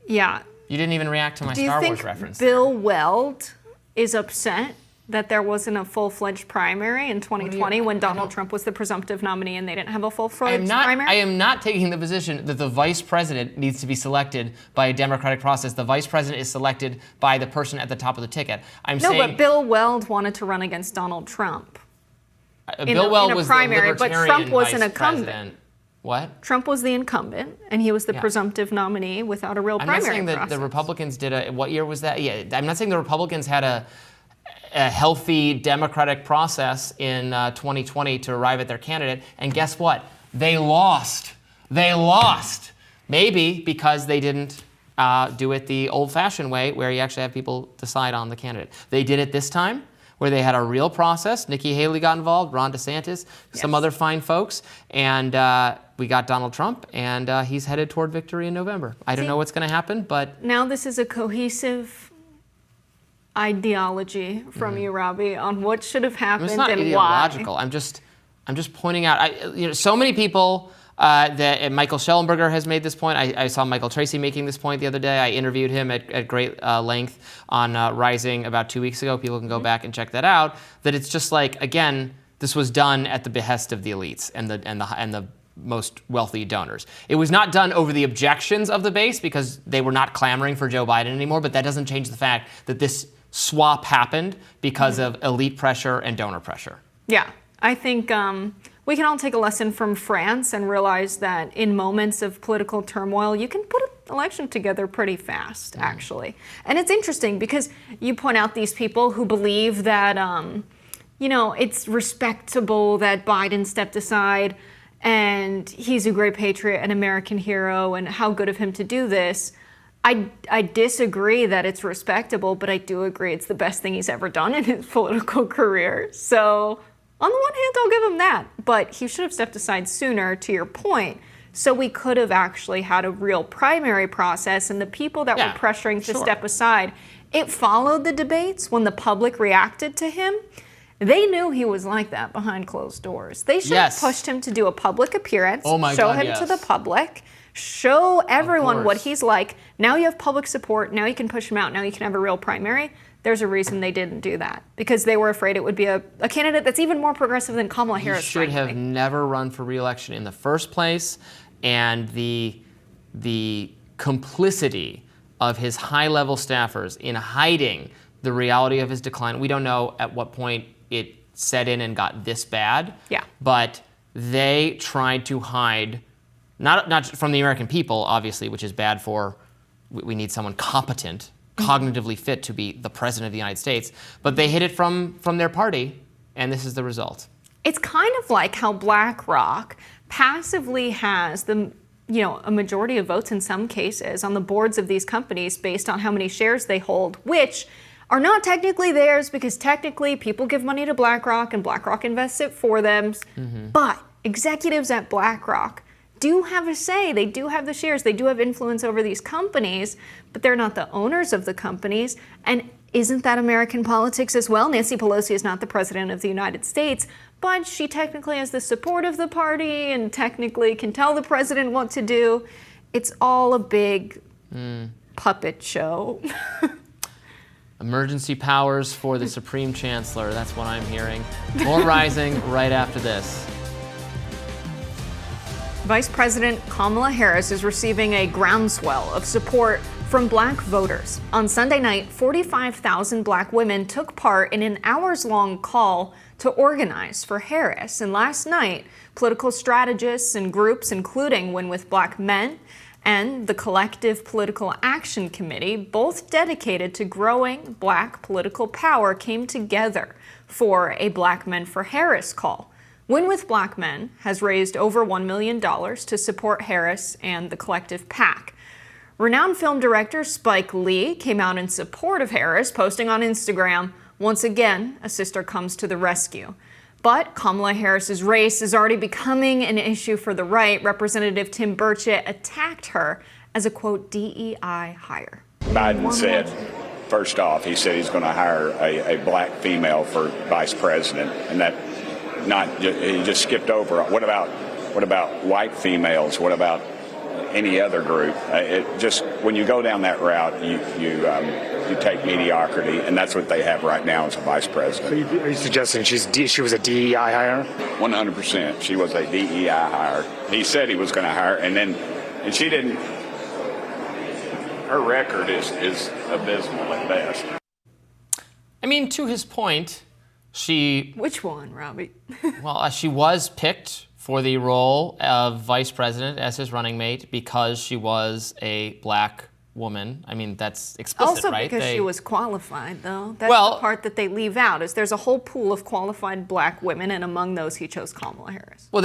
Yeah. You didn't even react to my Star Wars reference. Bill Weld is upset that there wasn't a full-fledged primary in 2020 when Donald Trump was the presumptive nominee and they didn't have a full-fledged primary? I am not taking the position that the vice president needs to be selected by a democratic process. The vice president is selected by the person at the top of the ticket. But Bill Weld wanted to run against Donald Trump. Bill Weld was primary, the libertarian but Trump was an vice incumbent. president. What? Trump was the incumbent, and he was the presumptive nominee without a real primary process. I'm not saying that the Republicans did what year was that? Yeah, I'm not saying the Republicans had a healthy democratic process in 2020 to arrive at their candidate, and guess what? They lost. They lost. Maybe because they didn't do it the old-fashioned way, where you actually have people decide on the candidate. They did it this time, where they had a real process. Nikki Haley got involved, Ron DeSantis, some other fine folks, and we got Donald Trump, and he's headed toward victory in November. I don't know what's going to happen, but now this is a cohesive ideology from you, Robbie, on what should have happened it's not and ideological. why. I'm just pointing out. So many people. That Michael Schellenberger has made this point. I saw Michael Tracy making this point the other day. I interviewed him at great length on Rising about 2 weeks ago. People can go back and check that out. That it's just like, again, this was done at the behest of the elites and the most wealthy donors. It was not done over the objections of the base because they were not clamoring for Joe Biden anymore. But that doesn't change the fact that this swap happened because of elite pressure and donor pressure. Yeah, I think we can all take a lesson from France and realize that in moments of political turmoil, you can put an election together pretty fast, actually. And it's interesting because you point out these people who believe that, it's respectable that Biden stepped aside and he's a great patriot, an American hero, and how good of him to do this. I disagree that it's respectable, but I do agree it's the best thing he's ever done in his political career. So on the one hand, I'll give him that, but he should have stepped aside sooner, to your point, so we could have actually had a real primary process, and the people that were pressuring to step aside, it followed the debates when the public reacted to him. They knew he was like that behind closed doors. They should have pushed him to do a public appearance, show him to the public, show everyone what he's like. Now you have public support. Now you can push him out. Now you can have a real primary. There's a reason they didn't do that, because they were afraid it would be a candidate that's even more progressive than Kamala Harris. He should have never run for re-election in the first place, and the complicity of his high-level staffers in hiding the reality of his decline. We don't know at what point it set in and got this bad. Yeah. But they tried to hide, not from the American people, obviously, which is bad for. We need someone competent, cognitively fit to be the president of the United States, but they hid it from their party, and this is the result. It's kind of like how BlackRock passively has a majority of votes in some cases on the boards of these companies based on how many shares they hold, which are not technically theirs because technically people give money to BlackRock and BlackRock invests it for them. But executives at BlackRock do have a say. They do have the shares. They do have influence over these companies, but they're not the owners of the companies. And isn't that American politics as well? Nancy Pelosi is not the president of the United States, but she technically has the support of the party and technically can tell the president what to do. It's all a big puppet show. Emergency powers for the Supreme Chancellor. That's what I'm hearing. More Rising right after this. Vice President Kamala Harris is receiving a groundswell of support from black voters. On Sunday night, 45,000 black women took part in an hours-long call to organize for Harris. And last night, political strategists and groups, including Win with Black Men and the Collective Political Action Committee, both dedicated to growing black political power, came together for a Black Men for Harris call. Win with Black Men has raised over $1 million to support Harris and the Collective PAC. Renowned film director Spike Lee came out in support of Harris, posting on Instagram, "Once again, a sister comes to the rescue." But Kamala Harris's race is already becoming an issue for the right. Representative Tim Burchett attacked her as a, quote, DEI hire. Biden said, first off, he said he's going to hire a black female for vice president, and that he just skipped over. What about white females? What about any other group? It just, when you go down that route, you take mediocrity, and that's what they have right now as a vice president. So are you suggesting she was a DEI hire? 100%. She was a DEI hire. He said he was going to hire, and she didn't. Her record is abysmal at best. I mean, to his point, Which one, Robbie? well, she was picked for the role of vice president as his running mate because she was a black woman. I mean, that's explicit, Also right? because she was qualified, though. That's Well- the part that they leave out, is there's a whole pool of qualified black women, and among those he chose Kamala Harris. Well,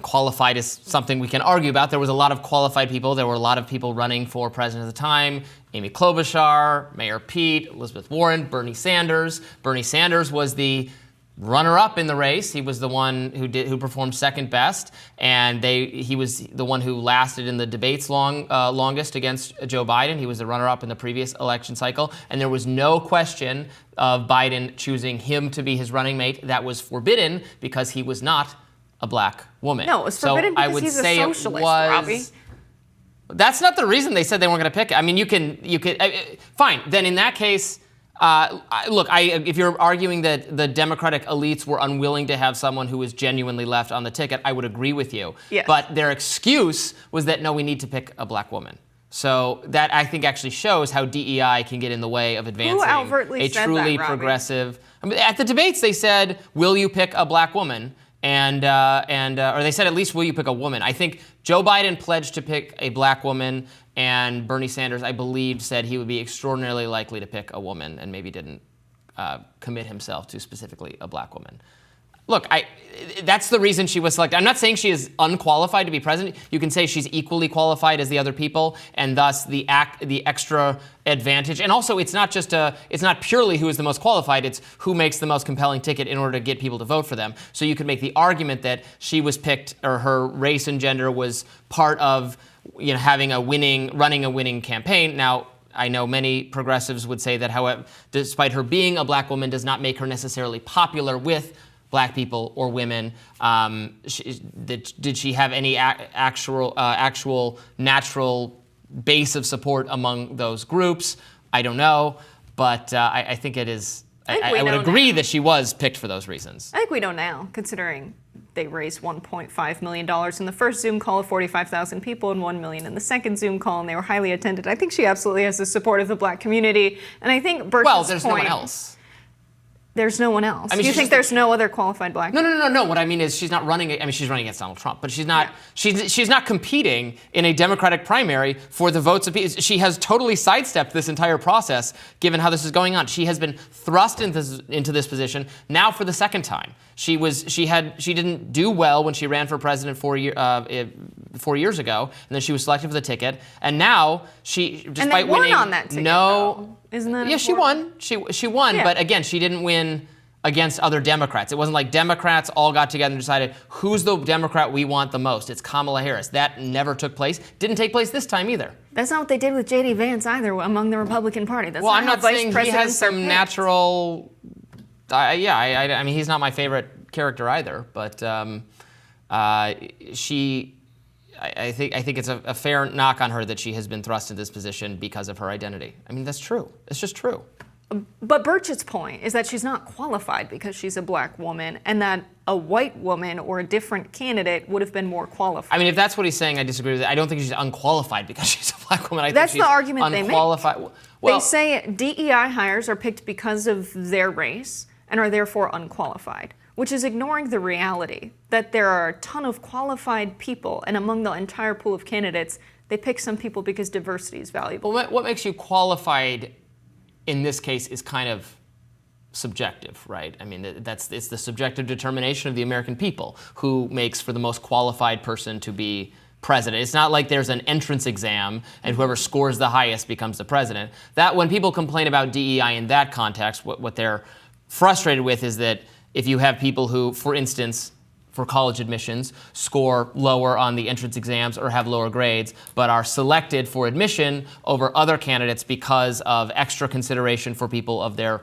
qualified is something we can argue about. There was a lot of qualified people. There were a lot of people running for president at the time. Amy Klobuchar, Mayor Pete, Elizabeth Warren, Bernie Sanders. Bernie Sanders was the runner-up in the race. He was the one who performed second best, and he was the one who lasted in the debates longest against Joe Biden. He was the runner-up in the previous election cycle, and there was no question of Biden choosing him to be his running mate. That was forbidden because he was not a black woman. No, it was forbidden because I would he's a say socialist, it was, Robbie. That's not the reason they said they weren't going to pick it. I mean, you could. Fine. Then in that case, if you're arguing that the Democratic elites were unwilling to have someone who was genuinely left on the ticket, I would agree with you. Yes. But their excuse was that, no, we need to pick a black woman. So that, I think, actually shows how DEI can get in the way of advancing overtly a said truly that, Robbie? progressive. I mean, at the debates, they said, "Will you pick a black woman?" Or they said, at least, will you pick a woman? I think Joe Biden pledged to pick a black woman, and Bernie Sanders, I believe, said he would be extraordinarily likely to pick a woman, and maybe didn't commit himself to specifically a black woman. Look, that's the reason she was selected. I'm not saying she is unqualified to be president. You can say she's equally qualified as the other people, and thus the extra advantage. And also, it's not purely who is the most qualified. It's who makes the most compelling ticket in order to get people to vote for them. So you could make the argument that she was picked, or her race and gender was part of, running a winning campaign. Now, I know many progressives would say that, however, despite her being a black woman, does not make her necessarily popular with black people or women. Did she have any actual natural base of support among those groups? I don't know, but I think it is. I would agree that she was picked for those reasons. I think we know now, considering they raised $1.5 million in the first Zoom call of 45,000 people and $1 million in the second Zoom call, and they were highly attended. I think she absolutely has the support of the black community, and I think Birch's Well, there's point, no one else. There's no one else. I mean, you think there's no other qualified black? No. What I mean is, she's not running. I mean, she's running against Donald Trump, but she's not. Yeah. She's not competing in a Democratic primary for the votes of people. She has totally sidestepped this entire process, given how this is going on. She has been thrust into this position now for the second time. She didn't do well when she ran for president 4 years ago, and then she was selected for the ticket. And now despite and they won winning, on that ticket, though. Isn't that important? she won. She won, yeah. But again, she didn't win against other Democrats. It wasn't like Democrats all got together and decided, who's the Democrat we want the most? It's Kamala Harris. That never took place. Didn't take place this time either. That's not what they did with J.D. Vance either among the Republican Party. That's I'm not saying he has some natural. I mean, he's not my favorite character either, but I think it's a fair knock on her that she has been thrust into this position because of her identity. I mean, that's true. It's just true. But Birch's point is that she's not qualified because she's a black woman, and that a white woman or a different candidate would have been more qualified. I mean, if that's what he's saying, I disagree with it. I don't think she's unqualified because she's a black woman. That's the argument they make. Well, they say DEI hires are picked because of their race and are therefore unqualified, which is ignoring the reality that there are a ton of qualified people, and among the entire pool of candidates, they pick some people because diversity is valuable. Well, what makes you qualified in this case is kind of subjective, right? I mean, it's the subjective determination of the American people who makes for the most qualified person to be president. It's not like there's an entrance exam and whoever scores the highest becomes the president. That when people complain about DEI in that context, what they're frustrated with is that if you have people who, for instance, for college admissions, score lower on the entrance exams or have lower grades, but are selected for admission over other candidates because of extra consideration for people of their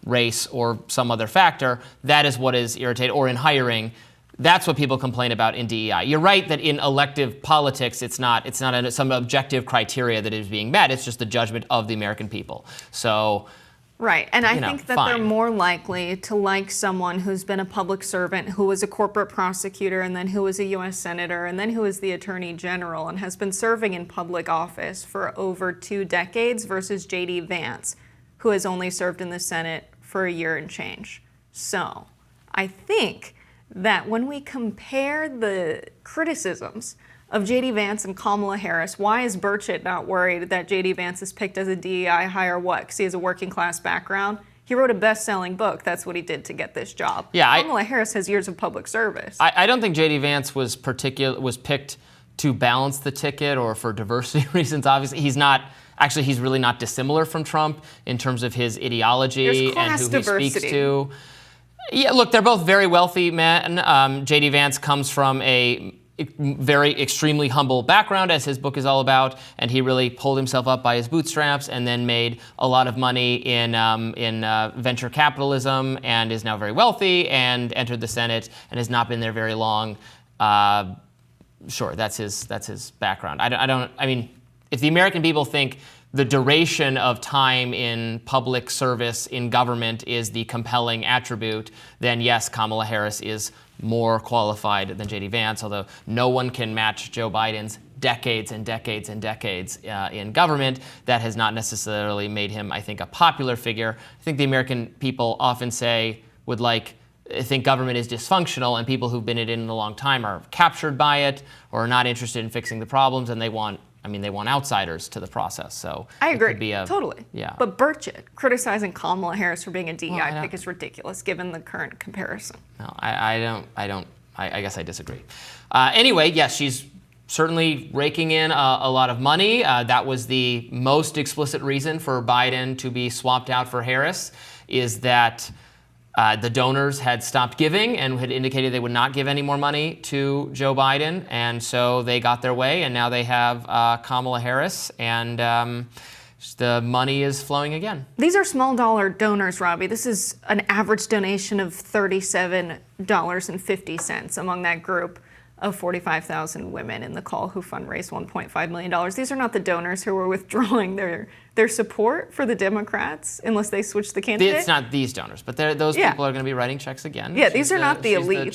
race or some other factor. That is what is irritating, or in hiring. That's what people complain about in DEI. You're right that in elective politics, it's not some objective criteria that is being met. It's just the judgment of the American people. So, right. And I think that fine. they're more likely to like someone who's been a public servant, who was a corporate prosecutor, and then who was a U.S. senator, and then who was the attorney general, and has been serving in public office for over 2 decades versus J.D. Vance, who has only served in the Senate for a year and change. So I think that when we compare the criticisms of J.D. Vance and Kamala Harris, why is Burchett not worried that J.D. Vance is picked as a DEI hire? What? Because he has a working class background? He wrote a best-selling book. That's what he did to get this job. Yeah, Kamala Harris has years of public service. I don't think J.D. Vance was picked to balance the ticket or for diversity reasons. Obviously, he's not. Actually, he's really not dissimilar from Trump in terms of his ideology and who he speaks to. Yeah, look, they're both very wealthy men. J.D. Vance comes from a very extremely humble background, as his book is all about, and he really pulled himself up by his bootstraps and then made a lot of money in venture capitalism and is now very wealthy and entered the Senate and has not been there very long. Sure, that's his background. I mean, if the American people think the duration of time in public service in government is the compelling attribute, then yes, Kamala Harris is more qualified than J.D. Vance, although no one can match Joe Biden's decades and decades and decades in government. That has not necessarily made him, I think, a popular figure. I think the American people often think government is dysfunctional, and people who've been in it in a long time are captured by it or are not interested in fixing the problems, and they want outsiders to the process. So I agree, totally. Yeah. But Burchett criticizing Kamala Harris for being a DEI pick is ridiculous, given the current comparison. No, I guess I disagree. Anyway, yes, she's certainly raking in a lot of money. That was the most explicit reason for Biden to be swapped out for Harris, is that the donors had stopped giving and had indicated they would not give any more money to Joe Biden. And so they got their way, and now they have Kamala Harris, and the money is flowing again. These are small dollar donors, Robbie. This is an average donation of $37.50 among that group of 45,000 women in the call who fundraised $1.5 million. These are not the donors who are withdrawing their support for the Democrats unless they switch the candidate. It's not these donors, but those people are going to be writing checks again. Yeah, these are not the elites.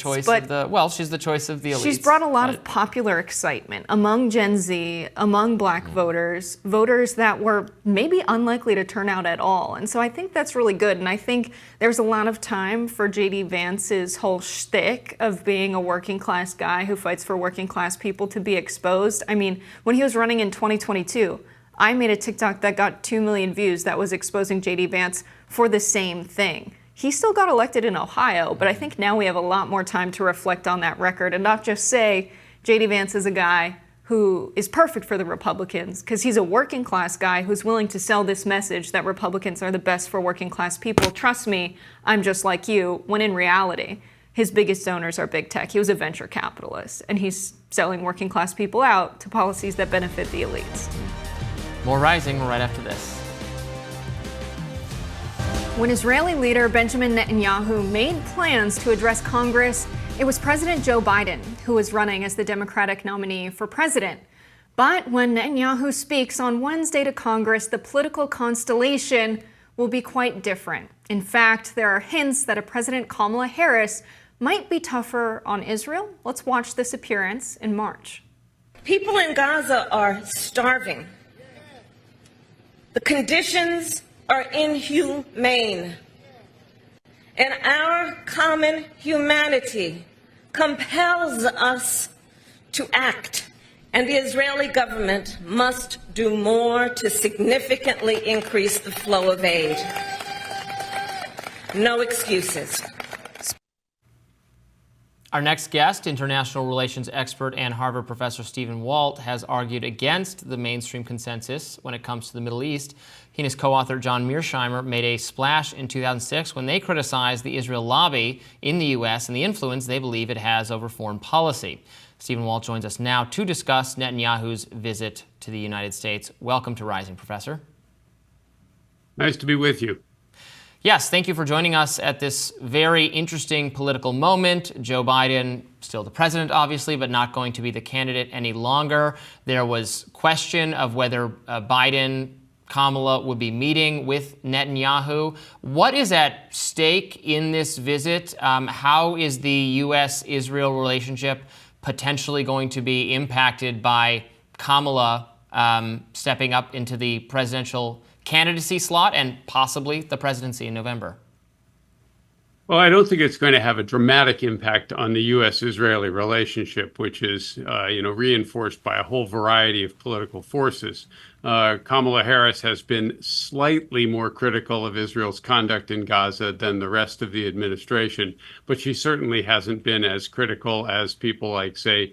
She's the choice of the elites. She's brought a lot of popular excitement among Gen Z, among black voters that were maybe unlikely to turn out at all. And so I think that's really good. And I think there's a lot of time for J.D. Vance's whole shtick of being a working class guy who fights for working class people to be exposed. I mean, when he was running in 2022, I made a TikTok that got 2 million views that was exposing J.D. Vance for the same thing. He still got elected in Ohio, but I think now we have a lot more time to reflect on that record and not just say J.D. Vance is a guy who is perfect for the Republicans, because he's a working class guy who's willing to sell this message that Republicans are the best for working class people. Trust me, I'm just like you, when in reality, his biggest donors are big tech. He was a venture capitalist, and he's selling working class people out to policies that benefit the elites. More Rising right after this. When Israeli leader Benjamin Netanyahu made plans to address Congress, it was President Joe Biden who was running as the Democratic nominee for president. But when Netanyahu speaks on Wednesday to Congress, the political constellation will be quite different. In fact, there are hints that a President Kamala Harris might be tougher on Israel. Let's watch this appearance in March. People in Gaza are starving. The conditions are inhumane. And our common humanity compels us to act. And the Israeli government must do more to significantly increase the flow of aid. No excuses. Our next guest, international relations expert and Harvard professor Stephen Walt, has argued against the mainstream consensus when it comes to the Middle East. He and his co-author John Mearsheimer made a splash in 2006 when they criticized the Israel lobby in the U.S. and the influence they believe it has over foreign policy. Stephen Walt joins us now to discuss Netanyahu's visit to the United States. Welcome to Rising, Professor. Nice to be with you. Yes, thank you for joining us at this very interesting political moment. Joe Biden, still the president, obviously, but not going to be the candidate any longer. There was question of whether Kamala would be meeting with Netanyahu. What is at stake in this visit? How is the U.S.-Israel relationship potentially going to be impacted by Kamala stepping up into the presidential candidacy slot and possibly the presidency in November? Well, I don't think it's going to have a dramatic impact on the U.S.-Israeli relationship, which is, reinforced by a whole variety of political forces. Kamala Harris has been slightly more critical of Israel's conduct in Gaza than the rest of the administration, but she certainly hasn't been as critical as people like, say,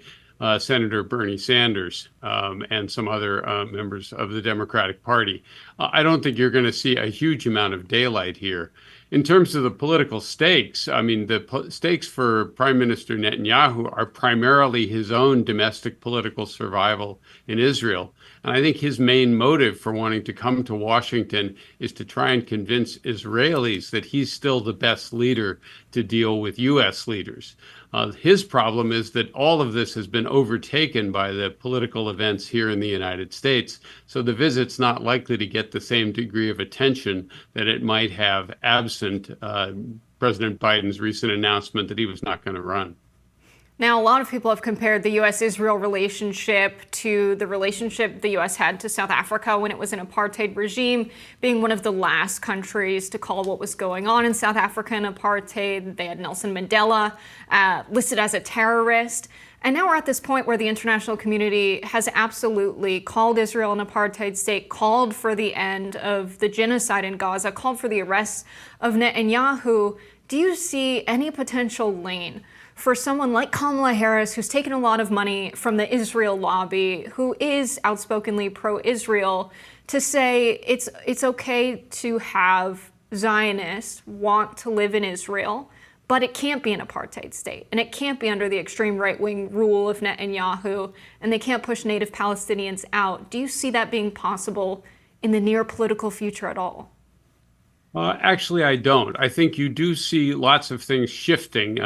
Senator Bernie Sanders and some other members of the Democratic Party. I don't think you're going to see a huge amount of daylight here. In terms of the political stakes, I mean, the stakes for Prime Minister Netanyahu are primarily his own domestic political survival in Israel. And I think his main motive for wanting to come to Washington is to try and convince Israelis that he's still the best leader to deal with U.S. leaders. His problem is that all of this has been overtaken by the political events here in the United States. So the visit's not likely to get the same degree of attention that it might have absent President Biden's recent announcement that he was not going to run. Now, a lot of people have compared the U.S.-Israel relationship to the relationship the U.S. had to South Africa when it was an apartheid regime, being one of the last countries to call what was going on in South Africa an apartheid. They had Nelson Mandela listed as a terrorist. And now we're at this point where the international community has absolutely called Israel an apartheid state, called for the end of the genocide in Gaza, called for the arrest of Netanyahu. Do you see any potential lane for someone like Kamala Harris, who's taken a lot of money from the Israel lobby, who is outspokenly pro-Israel, to say it's okay to have Zionists want to live in Israel, but it can't be an apartheid state, and it can't be under the extreme right-wing rule of Netanyahu, and they can't push native Palestinians out? Do you see that being possible in the near political future at all? Actually, I don't. I think you do see lots of things shifting,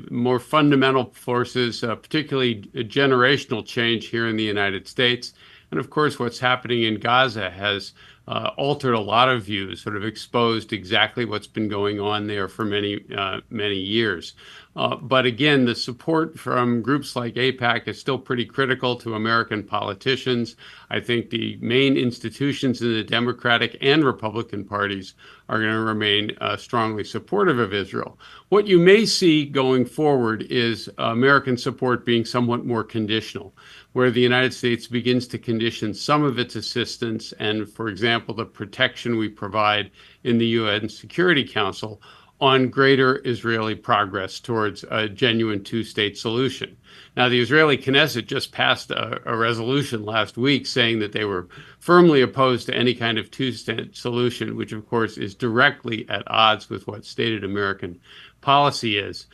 more fundamental forces, particularly a generational change here in the United States. And of course, what's happening in Gaza has altered a lot of views, sort of exposed exactly what's been going on there for many years. But again, the support from groups like AIPAC is still pretty critical to American politicians. I think the main institutions in the Democratic and Republican parties are going to remain strongly supportive of Israel. What you may see going forward is American support being somewhat more conditional, where the United States begins to condition some of its assistance and, for example, the protection we provide in the UN Security Council on greater Israeli progress towards a genuine two-state solution. Now, the Israeli Knesset just passed a resolution last week saying that they were firmly opposed to any kind of two-state solution, which, of course, is directly at odds with what stated American policy is.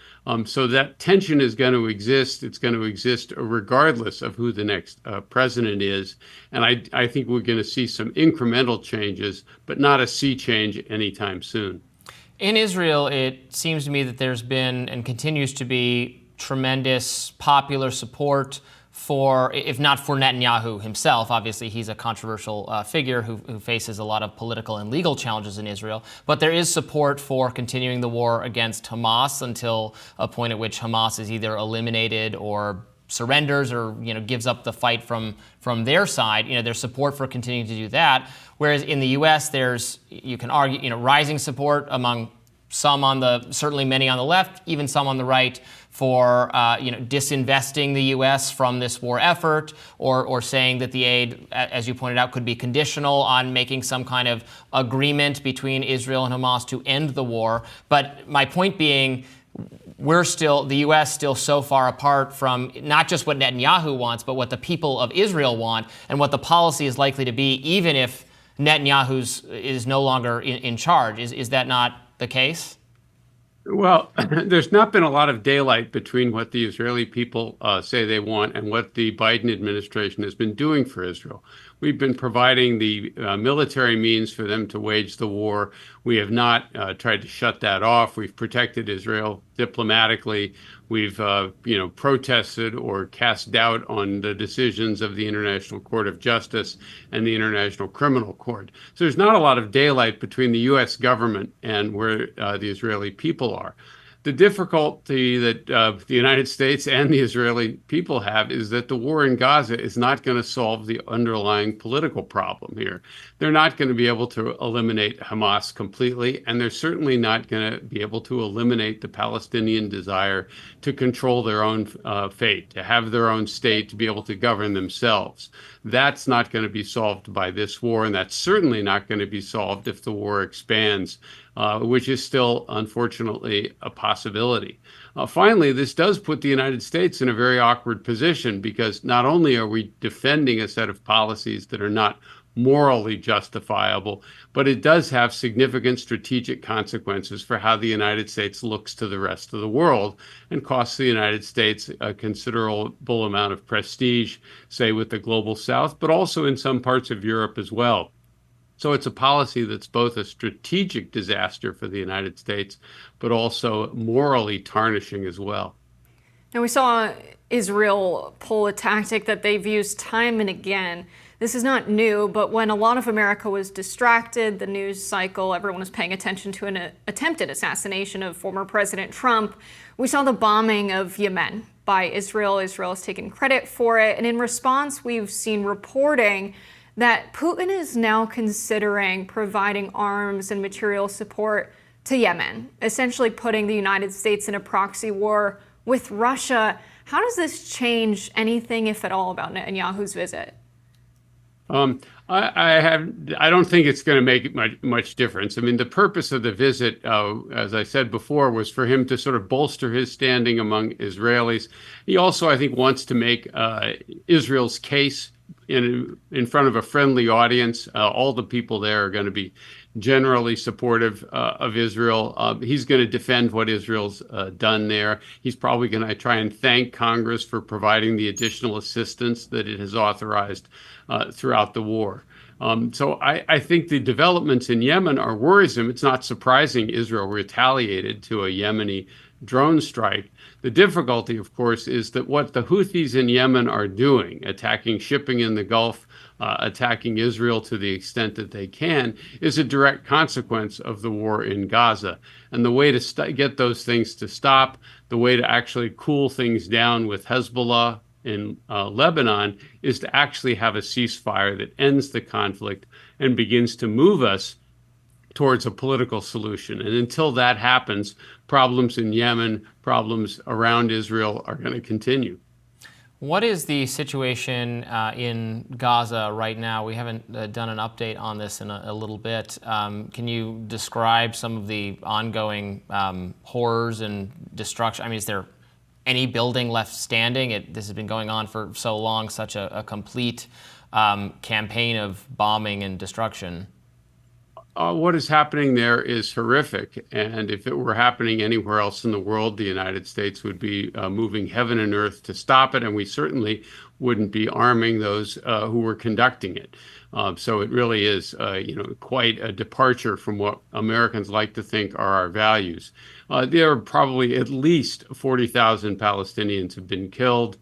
So that tension is going to exist. It's going to exist regardless of who the next president is. And I think we're going to see some incremental changes, but not a sea change anytime soon. In Israel, it seems to me that there's been and continues to be tremendous popular support for, if not for Netanyahu himself, obviously he's a controversial figure who faces a lot of political and legal challenges in Israel, but there is support for continuing the war against Hamas until a point at which Hamas is either eliminated or surrenders or gives up the fight from their side. There's support for continuing to do that. Whereas in the U.S., there's, you can argue, rising support among some certainly many on the left, even some on the right, for disinvesting the U.S. from this war effort, or saying that the aid, as you pointed out, could be conditional on making some kind of agreement between Israel and Hamas to end the war. But my point being, the U.S. still so far apart from not just what Netanyahu wants, but what the people of Israel want, and what the policy is likely to be, even if Netanyahu is no longer in charge. Is that not the case? Well, there's not been a lot of daylight between what the Israeli people say they want and what the Biden administration has been doing for Israel. We've been providing the military means for them to wage the war. We have not tried to shut that off. We've protected Israel diplomatically. We've, protested or cast doubt on the decisions of the International Court of Justice and the International Criminal Court. So there's not a lot of daylight between the U.S. government and where the Israeli people are. The difficulty that the United States and the Israeli people have is that the war in Gaza is not going to solve the underlying political problem here. They're not going to be able to eliminate Hamas completely, and they're certainly not going to be able to eliminate the Palestinian desire to control their own fate, to have their own state, to be able to govern themselves. That's not going to be solved by this war, and that's certainly not going to be solved if the war expands, which is still, unfortunately, a possibility. Finally, this does put the United States in a very awkward position because not only are we defending a set of policies that are not morally justifiable, but it does have significant strategic consequences for how the United States looks to the rest of the world and costs the United States a considerable amount of prestige, say with the global South, but also in some parts of Europe as well. So it's a policy that's both a strategic disaster for the United States, but also morally tarnishing as well. Now, we saw Israel pull a tactic that they've used time and again. This is not new, but when a lot of America was distracted, the news cycle, everyone was paying attention to an attempted assassination of former President Trump, we saw the bombing of Yemen by Israel. Israel has taken credit for it. And in response, we've seen reporting that Putin is now considering providing arms and material support to Yemen, essentially putting the United States in a proxy war with Russia. How does this change anything, if at all, about Netanyahu's visit? I don't think it's going to make much difference. I mean, the purpose of the visit, as I said before, was for him to sort of bolster his standing among Israelis. He also, I think, wants to make Israel's case in front of a friendly audience. All the people there are going to be generally supportive of Israel. He's going to defend what Israel's done there. He's probably going to try and thank Congress for providing the additional assistance that it has authorized throughout the war. So I think the developments in Yemen are worrisome. It's not surprising Israel retaliated to a Yemeni drone strike. The difficulty, of course, is that what the Houthis in Yemen are doing, attacking shipping in the Gulf, attacking Israel to the extent that they can, is a direct consequence of the war in Gaza. And the way to get those things to stop, the way to actually cool things down with Hezbollah in Lebanon, is to actually have a ceasefire that ends the conflict and begins to move us towards a political solution. And until that happens, problems in Yemen, problems around Israel are going to continue. What is the situation in Gaza right now? We haven't done an update on this in a little bit. Can you describe some of the ongoing horrors and destruction? I mean, is there any building left standing? This has been going on for so long, such a complete campaign of bombing and destruction. What is happening there is horrific. And if it were happening anywhere else in the world, the United States would be moving heaven and earth to stop it. And we certainly wouldn't be arming those who were conducting it. So it really is, quite a departure from what Americans like to think are our values. There are probably at least 40,000 Palestinians have been killed.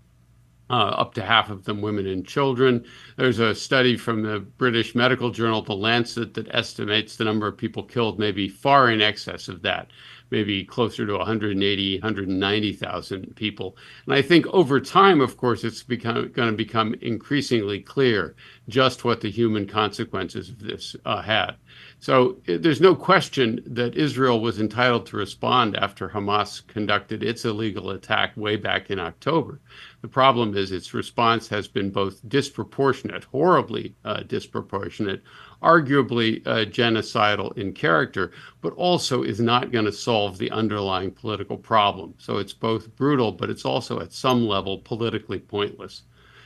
Up to half of them women and children. There's a study from the British medical journal, The Lancet, that estimates the number of people killed maybe far in excess of that, maybe closer to 180, 190,000 people. And I think over time, of course, it's going to become increasingly clear just what the human consequences of this had. So there's no question that Israel was entitled to respond after Hamas conducted its illegal attack way back in October. The problem is its response has been both disproportionate, horribly disproportionate, arguably genocidal in character, but also is not going to solve the underlying political problem. So it's both brutal, but it's also at some level politically pointless.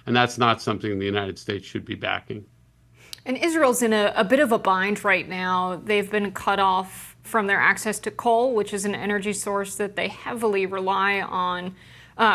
And that's not something the United States should be backing. And Israel's in a bit of a bind right now. They've been cut off from their access to coal, which is an energy source that they heavily rely on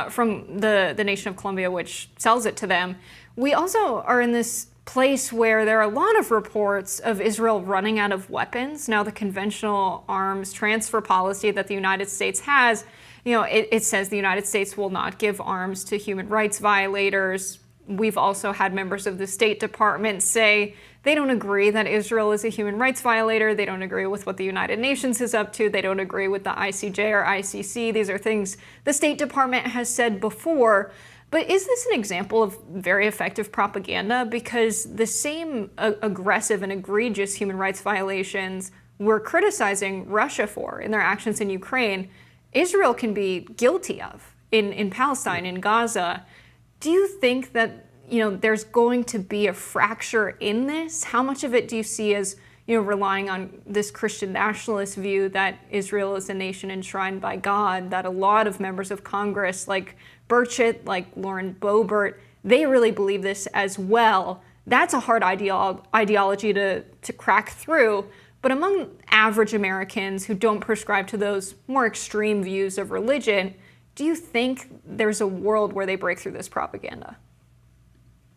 from the nation of Colombia, which sells it to them. We also are in this place where there are a lot of reports of Israel running out of weapons. Now, the conventional arms transfer policy that the United States has, it says the United States will not give arms to human rights violators. We've also had members of the State Department say they don't agree that Israel is a human rights violator. They don't agree with what the United Nations is up to. They don't agree with the ICJ or ICC. These are things the State Department has said before. But is this an example of very effective propaganda? Because the same aggressive and egregious human rights violations we're criticizing Russia for in their actions in Ukraine, Israel can be guilty of in Palestine, in Gaza. Do you think that there's going to be a fracture in this? How much of it do you see as relying on this Christian nationalist view that Israel is a nation enshrined by God, that a lot of members of Congress like Burchett, like Lauren Boebert, they really believe this as well? That's a hard ideology to crack through. But among average Americans who don't prescribe to those more extreme views of religion, do you think there's a world where they break through this propaganda?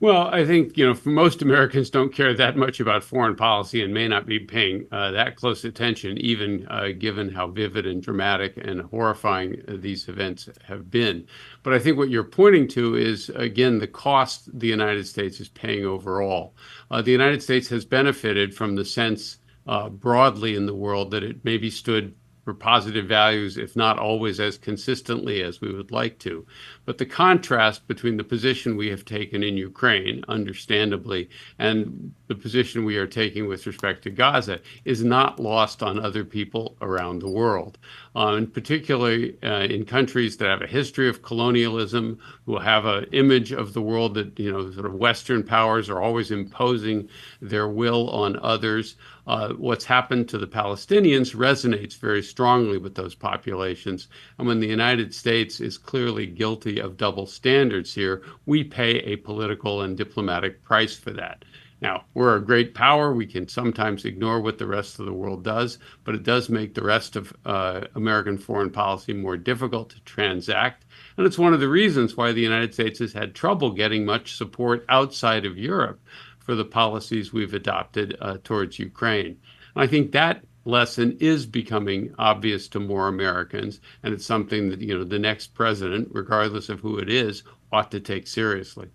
Well, I think, for most Americans don't care that much about foreign policy and may not be paying that close attention, even given how vivid and dramatic and horrifying these events have been. But I think what you're pointing to is, again, the cost the United States is paying overall. The United States has benefited from the sense broadly in the world that it maybe stood for positive values, if not always as consistently as we would like to. But the contrast between the position we have taken in Ukraine, understandably, and the position we are taking with respect to Gaza is not lost on other people around the world. And particularly in countries that have a history of colonialism, who have an image of the world that, sort of Western powers are always imposing their will on others. What's happened to the Palestinians resonates very strongly with those populations. And when the United States is clearly guilty of double standards here, we pay a political and diplomatic price for that. Now, we're a great power. We can sometimes ignore what the rest of the world does, but it does make the rest of American foreign policy more difficult to transact. And it's one of the reasons why the United States has had trouble getting much support outside of Europe for the policies we've adopted towards Ukraine. And I think that lesson is becoming obvious to more Americans, and it's something that, the next president, regardless of who it is, ought to take seriously.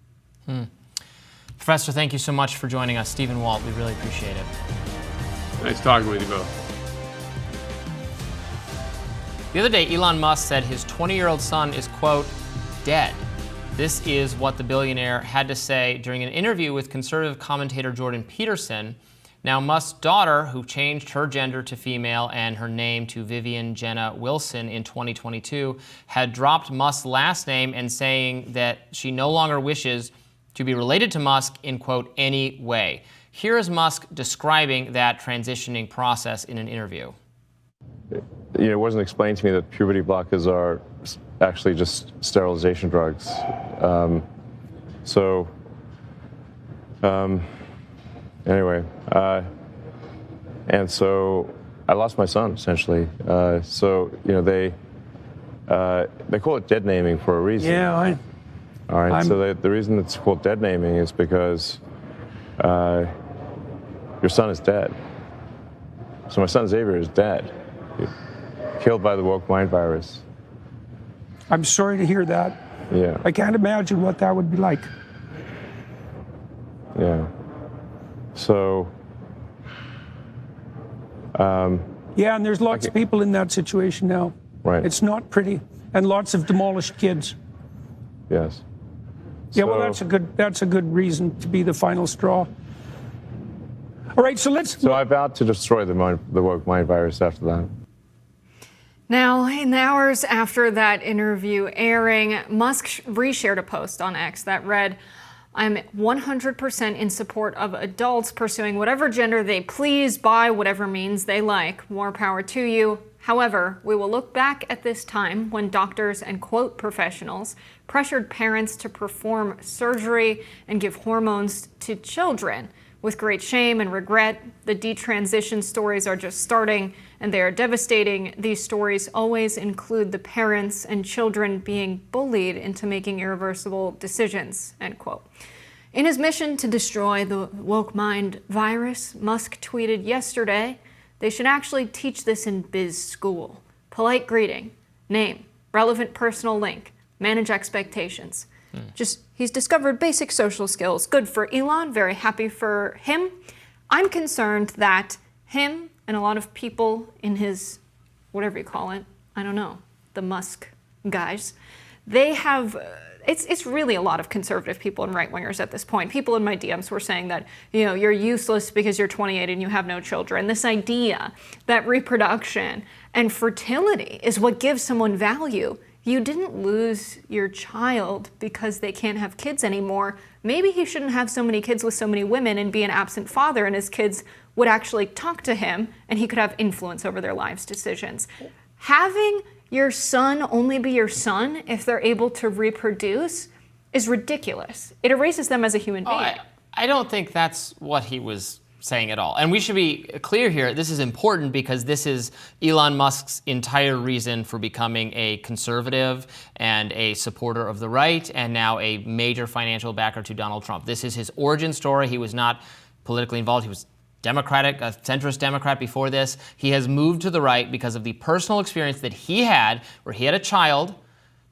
Professor, thank you so much for joining us. Stephen Walt, we really appreciate it. Nice talking with you both. The other day, Elon Musk said his 20-year-old son is, quote, dead. This is what the billionaire had to say during an interview with conservative commentator Jordan Peterson. Now, Musk's daughter, who changed her gender to female and her name to Vivian Jenna Wilson in 2022, had dropped Musk's last name and saying that she no longer wishes to be related to Musk in, quote, any way. Here is Musk describing that transitioning process in an interview. It wasn't explained to me that puberty blockers are actually just sterilization drugs. Anyway, and so I lost my son, essentially. They call it dead naming for a reason. Yeah, all right, so the reason it's called dead naming is because your son is dead. So my son Xavier is dead, killed by the woke mind virus. I'm sorry to hear that. Yeah. I can't imagine what that would be like. Yeah. So. Yeah, and there's lots of people in that situation now. Right. It's not pretty, and lots of demolished kids. Yes. Yeah, well, that's a good reason to be the final straw. All right, so let's. So I vowed to destroy the woke mind virus after that. Now, in the hours after that interview airing, Musk reshared a post on X that read, I'm 100% in support of adults pursuing whatever gender they please by whatever means they like. More power to you. However, we will look back at this time when doctors and quote professionals pressured parents to perform surgery and give hormones to children. With great shame and regret, the detransition stories are just starting, and they are devastating. These stories always include the parents and children being bullied into making irreversible decisions, end quote. In his mission to destroy the woke mind virus, Musk tweeted yesterday, they should actually teach this in biz school. Polite greeting, name, relevant personal link, manage expectations. He's discovered basic social skills. Good for Elon, very happy for him. I'm concerned that him and a lot of people in his, whatever you call it, I don't know, the Musk guys, they have, it's really a lot of conservative people and right-wingers at this point. People in my DMs were saying that, you're useless because you're 28 and you have no children. This idea that reproduction and fertility is what gives someone value. You didn't lose your child because they can't have kids anymore. Maybe he shouldn't have so many kids with so many women and be an absent father, and his kids would actually talk to him and he could have influence over their lives' decisions. Having your son only be your son if they're able to reproduce is ridiculous. It erases them as a human being. I don't think that's what he was saying at all. And we should be clear here, this is important because this is Elon Musk's entire reason for becoming a conservative and a supporter of the right, and now a major financial backer to Donald Trump. This is his origin story. He was not politically involved. He was Democratic, a centrist Democrat before this. He has moved to the right because of the personal experience that he had, where he had a child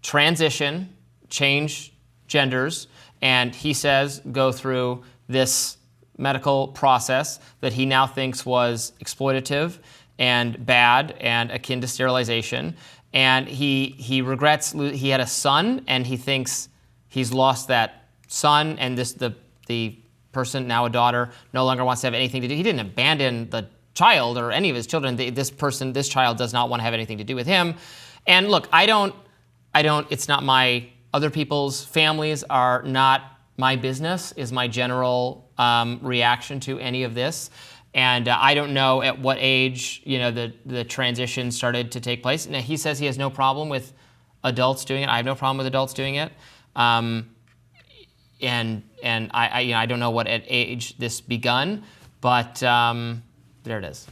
transition, change genders, and he says go through this medical process that he now thinks was exploitative and bad and akin to sterilization. And he regrets, he had a son, and he thinks he's lost that son, and the person, now a daughter, no longer wants to have anything to do. He didn't abandon the child or any of his children. This child does not want to have anything to do with him. And look, it's not other people's families are not my business, is my general reaction to any of this. And I don't know at what age, the transition started to take place. Now, he says he has no problem with adults doing it. I have no problem with adults doing it. And I don't know what at age this begun, but there it is.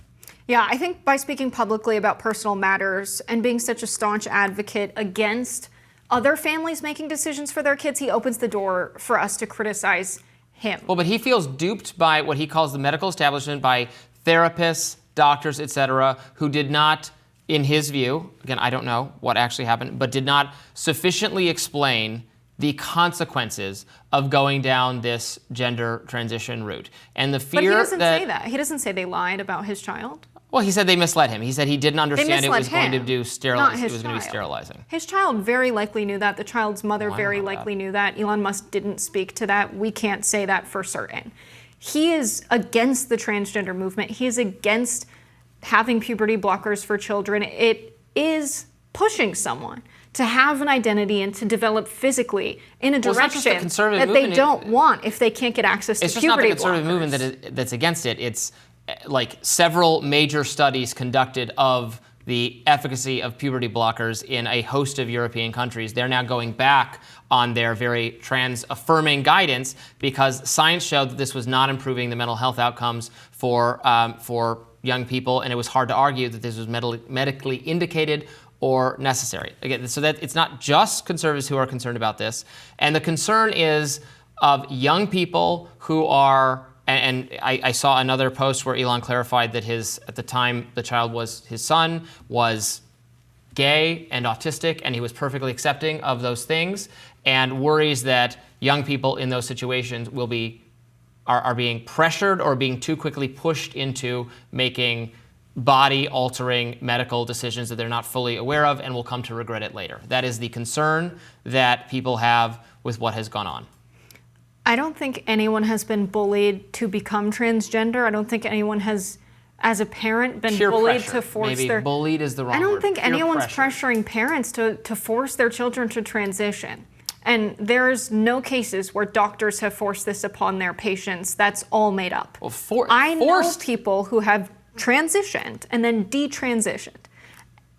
Yeah, I think by speaking publicly about personal matters and being such a staunch advocate against other families making decisions for their kids, he opens the door for us to criticize him. Well, but he feels duped by what he calls the medical establishment, by therapists, doctors, etc., who did not, in his view, again, I don't know what actually happened, but did not sufficiently explain the consequences of going down this gender transition route. And the fear But he doesn't say that. He doesn't say they lied about his child. Well, he said they misled him. He said he didn't understand it was going to do not it was going to be sterilizing. His child very likely knew that. The child's mother very likely knew that. Elon Musk didn't speak to that. We can't say that for certain. He is against the transgender movement. He is against having puberty blockers for children. It is pushing someone to have an identity and to develop physically in a direction that they don't want if they can't get access to puberty blockers. It's just not the conservative movement that's against it. It's like several major studies conducted of the efficacy of puberty blockers in a host of European countries. They're now going back on their very trans-affirming guidance because science showed that this was not improving the mental health outcomes for young people, and it was hard to argue that this was medically indicated or necessary. Again, so that it's not just conservatives who are concerned about this, and the concern is of young people who are. And I saw another post where Elon clarified that at the time the child was his son was gay and autistic, and he was perfectly accepting of those things, and worries that young people in those situations are being pressured or being too quickly pushed into making body-altering medical decisions that they're not fully aware of and will come to regret it later. That is the concern that people have with what has gone on. I don't think anyone has been bullied to become transgender. I don't think anyone has, as a parent, been bullied to force Maybe bullied is the wrong word. I don't think Peer anyone's pressure. pressuring parents to force their children to transition. And there's no cases where doctors have forced this upon their patients. That's all made up. Well, I know people who have transitioned and then detransitioned.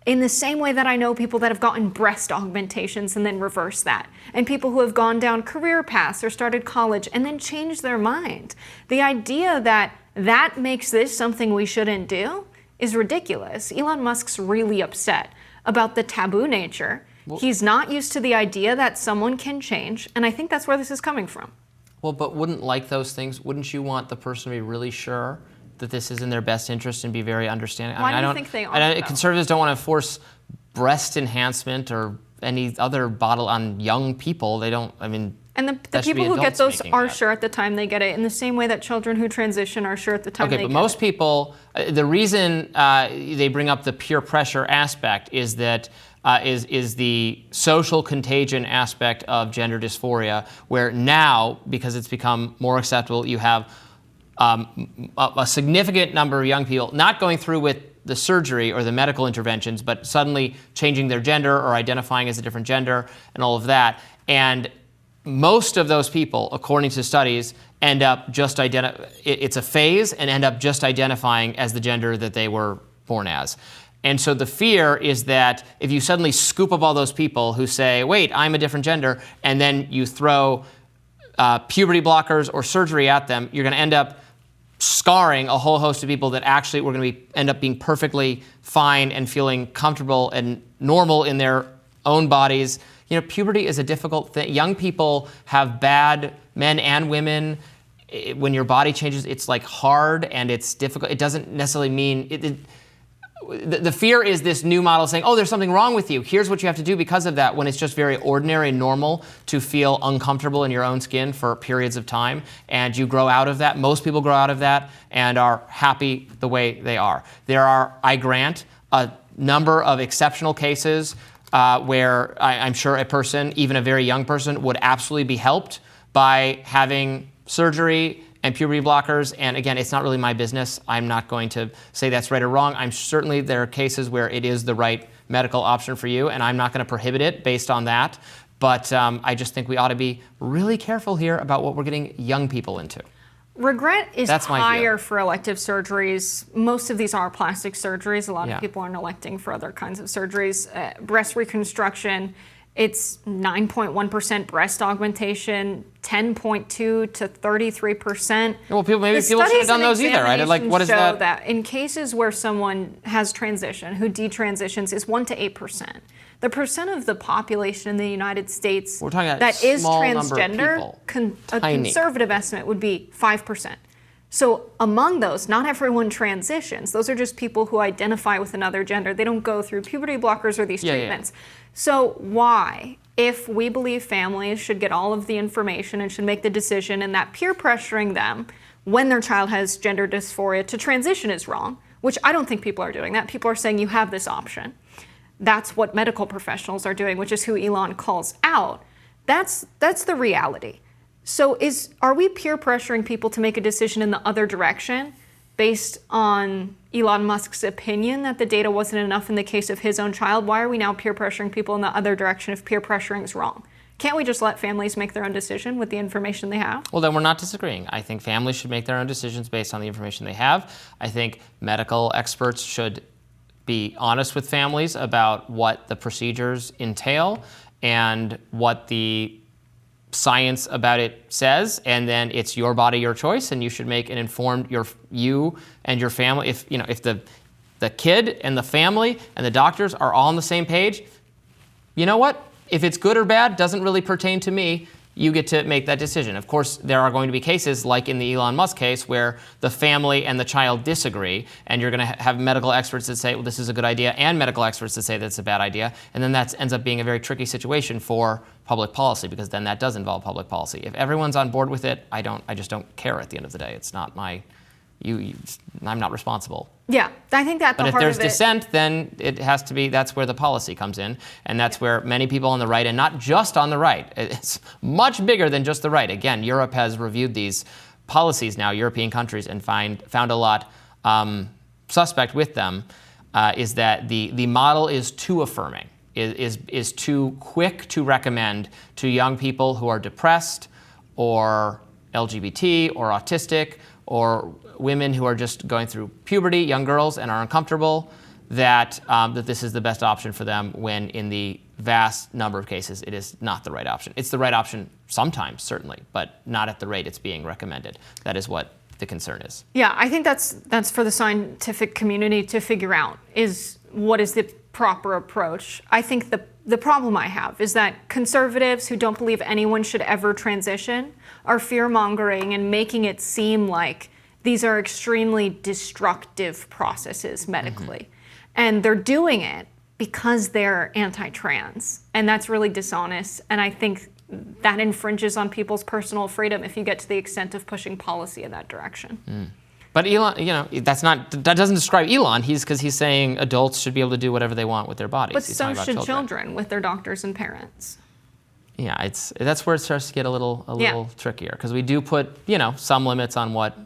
In the same way that I know people that have gotten breast augmentations and then reversed that, and people who have gone down career paths or started college and then changed their mind. The idea that that makes this something we shouldn't do is ridiculous. Elon Musk's really upset about the taboo nature. He's not used to the idea that someone can change, and I think that's where this is coming from. Well, but wouldn't you want the person to be really sure that this is in their best interest and be very understanding? Why do you think they are? Conservatives don't want to force breast enhancement or any other bottle on young people. They don't, And the people who get those are sure at the time they get it, in the same way that children who transition are sure at the time they get it. Okay, but most people, the reason they bring up the peer pressure aspect is that is the social contagion aspect of gender dysphoria, where now, because it's become more acceptable, you have a significant number of young people not going through with the surgery or the medical interventions, but suddenly changing their gender or identifying as a different gender and all of that. And most of those people, according to studies, end up just it's a phase and end up just identifying as the gender that they were born as. And so the fear is that if you suddenly scoop up all those people who say, wait, I'm a different gender, and then you throw puberty blockers or surgery at them, you're going to end up scarring a whole host of people that actually were going to end up being perfectly fine and feeling comfortable and normal in their own bodies. You know, puberty is a difficult thing. Young people have bad, men and women. When your body changes, it's like hard and it's difficult. It doesn't necessarily mean the fear is this new model saying, oh, there's something wrong with you. Here's what you have to do because of that, when it's just very ordinary and normal to feel uncomfortable in your own skin for periods of time. And you grow out of that. Most people grow out of that and are happy the way they are. There are, I grant, a number of exceptional cases where I'm sure a person, even a very young person, would absolutely be helped by having surgery and puberty blockers. And again, it's not really my business. I'm not going to say that's right or wrong. Certainly there are cases where it is the right medical option for you, and I'm not going to prohibit it based on that. But I just think we ought to be really careful here about what we're getting young people into. Regret is higher for elective surgeries. Most of these are plastic surgeries. A lot of people aren't electing for other kinds of surgeries. Breast reconstruction, it's 9.1% breast augmentation, 10.2 to 33%. Well, people shouldn't have done those either, right? Like, what is that? That in cases where someone has transitioned, who detransitions, is 1 to 8%. The percent of the population in the United States that is transgender, a conservative estimate would be 5%. So among those, not everyone transitions. Those are just people who identify with another gender. They don't go through puberty blockers or these treatments. So why, if we believe families should get all of the information and should make the decision, and that peer pressuring them when their child has gender dysphoria to transition is wrong, which I don't think people are doing that. People are saying you have this option. That's what medical professionals are doing, which is who Elon calls out. That's the reality. So are we peer pressuring people to make a decision in the other direction based on Elon Musk's opinion that the data wasn't enough in the case of his own child? Why are we now peer pressuring people in the other direction if peer pressuring is wrong? Can't we just let families make their own decision with the information they have? Well, then we're not disagreeing. I think families should make their own decisions based on the information they have. I think medical experts should be honest with families about what the procedures entail and what the science about it says, and then it's your body, your choice, and you should make an informed, you and your family, if the kid and the family and the doctors are all on the same page, you know what? If it's good or bad, doesn't really pertain to me. You get to make that decision. Of course, there are going to be cases like in the Elon Musk case where the family and the child disagree, and you're going to have medical experts that say, well, this is a good idea, and medical experts that say that's a bad idea, and then that ends up being a very tricky situation for public policy, because then that does involve public policy. If everyone's on board with it, I just don't care at the end of the day. It's not I'm not responsible. Yeah, I think that the But heart if there's of it, dissent, then it has to be, that's where the policy comes in. And that's where many people on the right, and not just on the right, it's much bigger than just the right. Again, Europe has reviewed these policies now, European countries, and found a lot suspect with them, is that the model is too affirming, is too quick to recommend to young people who are depressed or LGBT or autistic or women who are just going through puberty, young girls, and are uncomfortable, that this is the best option for them, when in the vast number of cases it is not the right option. It's the right option sometimes, certainly, but not at the rate it's being recommended. That is what the concern is. Yeah, I think that's for the scientific community to figure out, is what is the proper approach. I think The problem I have is that conservatives who don't believe anyone should ever transition are fear-mongering and making it seem like these are extremely destructive processes medically. And they're doing it because they're anti-trans. And that's really dishonest. And I think that infringes on people's personal freedom if you get to the extent of pushing policy in that direction. But Elon, that doesn't describe Elon. Because he's saying adults should be able to do whatever they want with their bodies. But He's so talking about should children with their doctors and parents. Yeah, that's where it starts to get a little trickier, because we do put some limits on what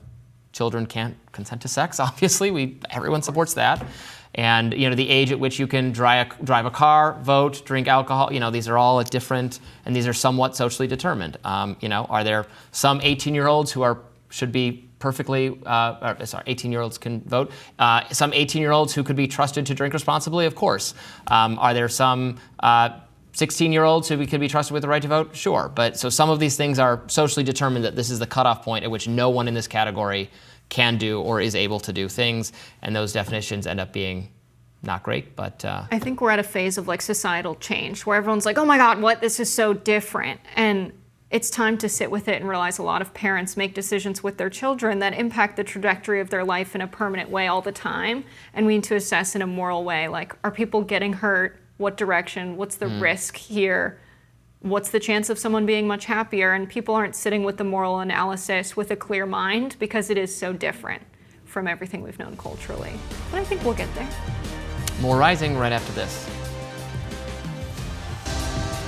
children can't consent to sex. Obviously, everyone supports that, and the age at which you can drive a car, vote, drink alcohol. These are all different, and these are somewhat socially determined. Are there some 18-year-olds who should be perfectly, 18-year-olds can vote. Some 18-year-olds who could be trusted to drink responsibly, of course. Are there some 16-year-olds who could be trusted with the right to vote? Sure. But so some of these things are socially determined, that this is the cutoff point at which no one in this category can do or is able to do things. And those definitions end up being not great, but... I think we're at a phase of societal change where everyone's like, oh my God, what? This is so different. And it's time to sit with it and realize a lot of parents make decisions with their children that impact the trajectory of their life in a permanent way all the time. And we need to assess in a moral way, are people getting hurt? What direction? What's the risk here? What's the chance of someone being much happier? And people aren't sitting with the moral analysis with a clear mind because it is so different from everything we've known culturally. But I think we'll get there. More Rising right after this.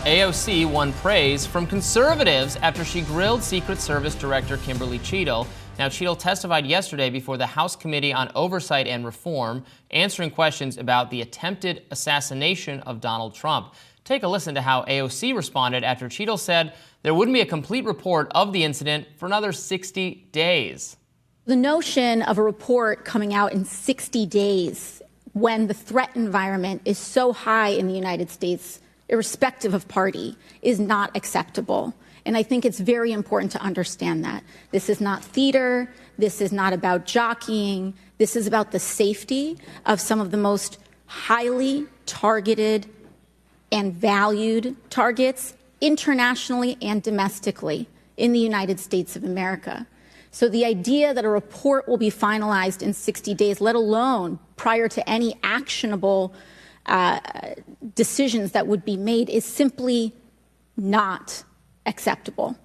AOC won praise from conservatives after she grilled Secret Service Director Kimberly Cheatle. Now, Cheatle testified yesterday before the House Committee on Oversight and Reform, answering questions about the attempted assassination of Donald Trump. Take a listen to how AOC responded after Cheatle said there wouldn't be a complete report of the incident for another 60 days. The notion of a report coming out in 60 days when the threat environment is so high in the United States, irrespective of party, is not acceptable. And I think it's very important to understand that. This is not theater. This is not about jockeying. This is about the safety of some of the most highly targeted and valued targets internationally and domestically in the United States of America. So the idea that a report will be finalized in 60 days, let alone prior to any actionable decisions that would be made, is simply not acceptable.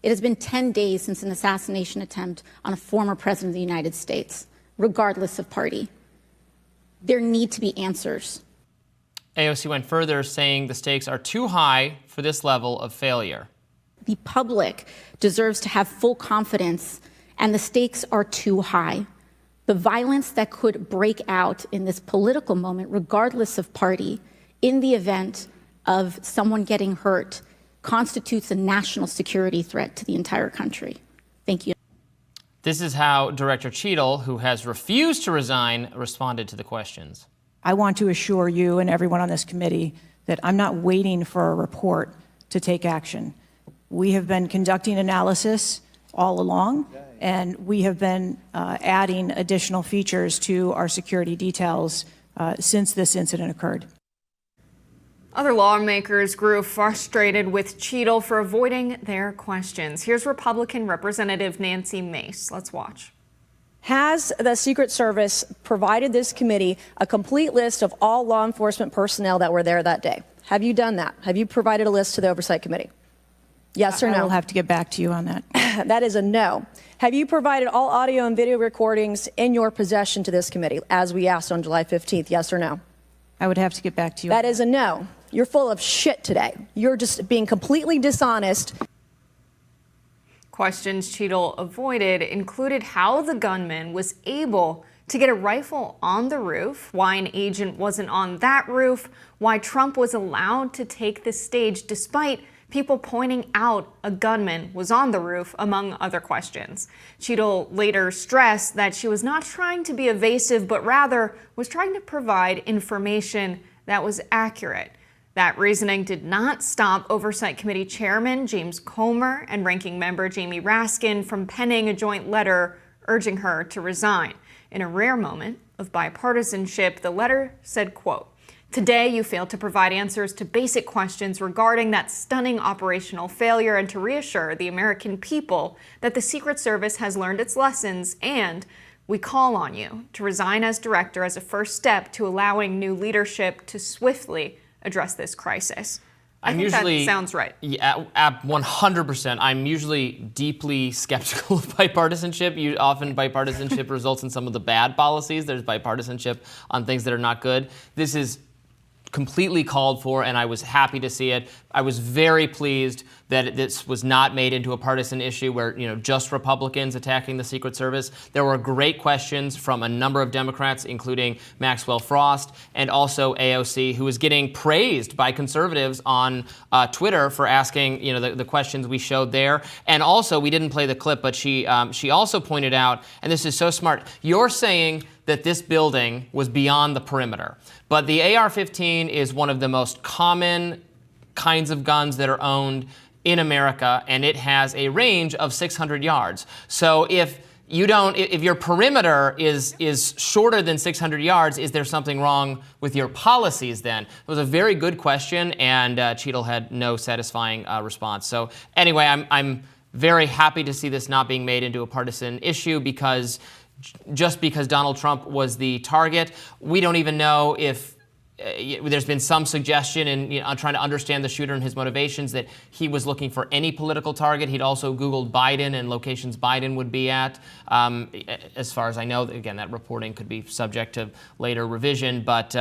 It has been 10 days since an assassination attempt on a former president of the United States, regardless of party. There need to be answers. AOC went further, saying the stakes are too high for this level of failure. The public deserves to have full confidence, and the stakes are too high. The violence that could break out in this political moment, regardless of party, in the event of someone getting hurt, constitutes a national security threat to the entire country. Thank you. This is how Director Cheatle, who has refused to resign, responded to the questions. I want to assure you and everyone on this committee that I'm not waiting for a report to take action. We have been conducting analysis all along, and we have been adding additional features to our security details since this incident occurred. Other lawmakers grew frustrated with Cheatle for avoiding their questions. Here's Republican Representative Nancy Mace. Let's watch. Has the Secret Service provided this committee a complete list of all law enforcement personnel that were there that day? Have you done that? Have you provided a list to the Oversight Committee? Yes or no? I will have to get back to you on that. That is a no. Have you provided all audio and video recordings in your possession to this committee, as we asked on July 15th? Yes or no? I would have to get back to you. That is a no. You're full of shit today. You're just being completely dishonest. Questions Cheatle avoided included how the gunman was able to get a rifle on the roof, why an agent wasn't on that roof, why Trump was allowed to take the stage despite people pointing out a gunman was on the roof, among other questions. Cheatle later stressed that she was not trying to be evasive, but rather was trying to provide information that was accurate. That reasoning did not stop Oversight Committee Chairman James Comer and Ranking Member Jamie Raskin from penning a joint letter urging her to resign. In a rare moment of bipartisanship, the letter said, quote, Today, you failed to provide answers to basic questions regarding that stunning operational failure and to reassure the American people that the Secret Service has learned its lessons, and we call on you to resign as director as a first step to allowing new leadership to swiftly address this crisis. I think that sounds right. Yeah, 100%. I'm usually deeply skeptical of bipartisanship. Often bipartisanship results in some of the bad policies. There's bipartisanship on things that are not good. This is completely called for, and I was happy to see it. I was very pleased that this was not made into a partisan issue where, just Republicans attacking the Secret Service. There were great questions from a number of Democrats, including Maxwell Frost and also AOC, who was getting praised by conservatives on Twitter for asking, the questions we showed there. And also, we didn't play the clip, but she also pointed out, and this is so smart, you're saying that this building was beyond the perimeter. But the AR-15 is one of the most common kinds of guns that are owned in America, and it has a range of 600 yards. So if your perimeter is shorter than 600 yards, is there something wrong with your policies then? It was a very good question, and Cheatle had no satisfying response. So anyway, I'm very happy to see this not being made into a partisan issue because Donald Trump was the target. We don't even know if there's been some suggestion in trying to understand the shooter and his motivations that he was looking for any political target. He'd also Googled Biden and locations Biden would be at. As far as I know, again, that reporting could be subject to later revision, but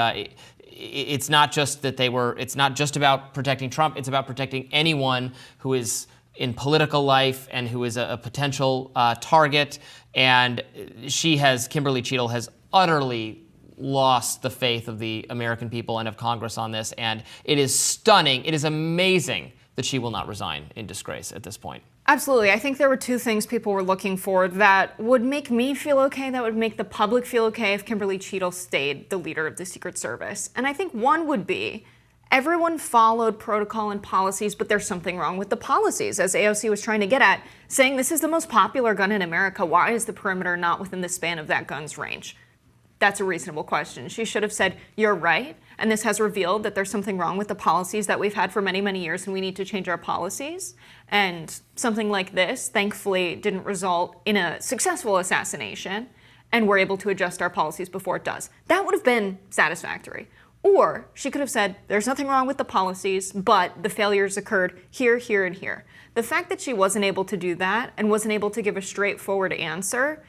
it's not just that it's not just about protecting Trump. It's about protecting anyone who is in political life and who is a potential target. And Kimberly Cheatle has utterly lost the faith of the American people and of Congress on this. And it is stunning. It is amazing that she will not resign in disgrace at this point. Absolutely. I think there were two things people were looking for that would make me feel okay, that would make the public feel okay if Kimberly Cheatle stayed the leader of the Secret Service. And I think one would be everyone followed protocol and policies, but there's something wrong with the policies, as AOC was trying to get at, saying this is the most popular gun in America. Why is the perimeter not within the span of that gun's range? That's a reasonable question. She should have said, you're right, and this has revealed that there's something wrong with the policies that we've had for many, many years, and we need to change our policies. And something like this, thankfully, didn't result in a successful assassination, and we're able to adjust our policies before it does. That would have been satisfactory. Or she could have said, there's nothing wrong with the policies, but the failures occurred here, here, and here. The fact that she wasn't able to do that and wasn't able to give a straightforward answer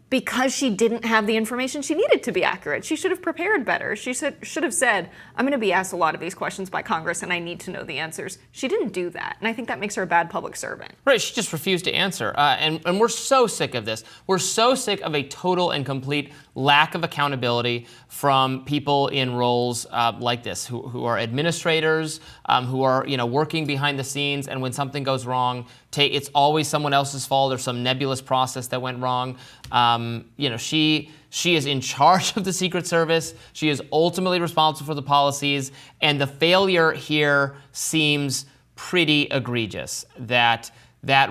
because she didn't have the information she needed to be accurate. She should have prepared better. She should have said, I'm going to be asked a lot of these questions by Congress and I need to know the answers. She didn't do that, and I think that makes her a bad public servant. Right, she just refused to answer. And we're so sick of this. We're so sick of a total and complete lack of accountability from people in roles like this, who are administrators, who are working behind the scenes, and when something goes wrong, it's always someone else's fault or some nebulous process that went wrong. She is in charge of the Secret Service. She is ultimately responsible for the policies, and the failure here seems pretty egregious. That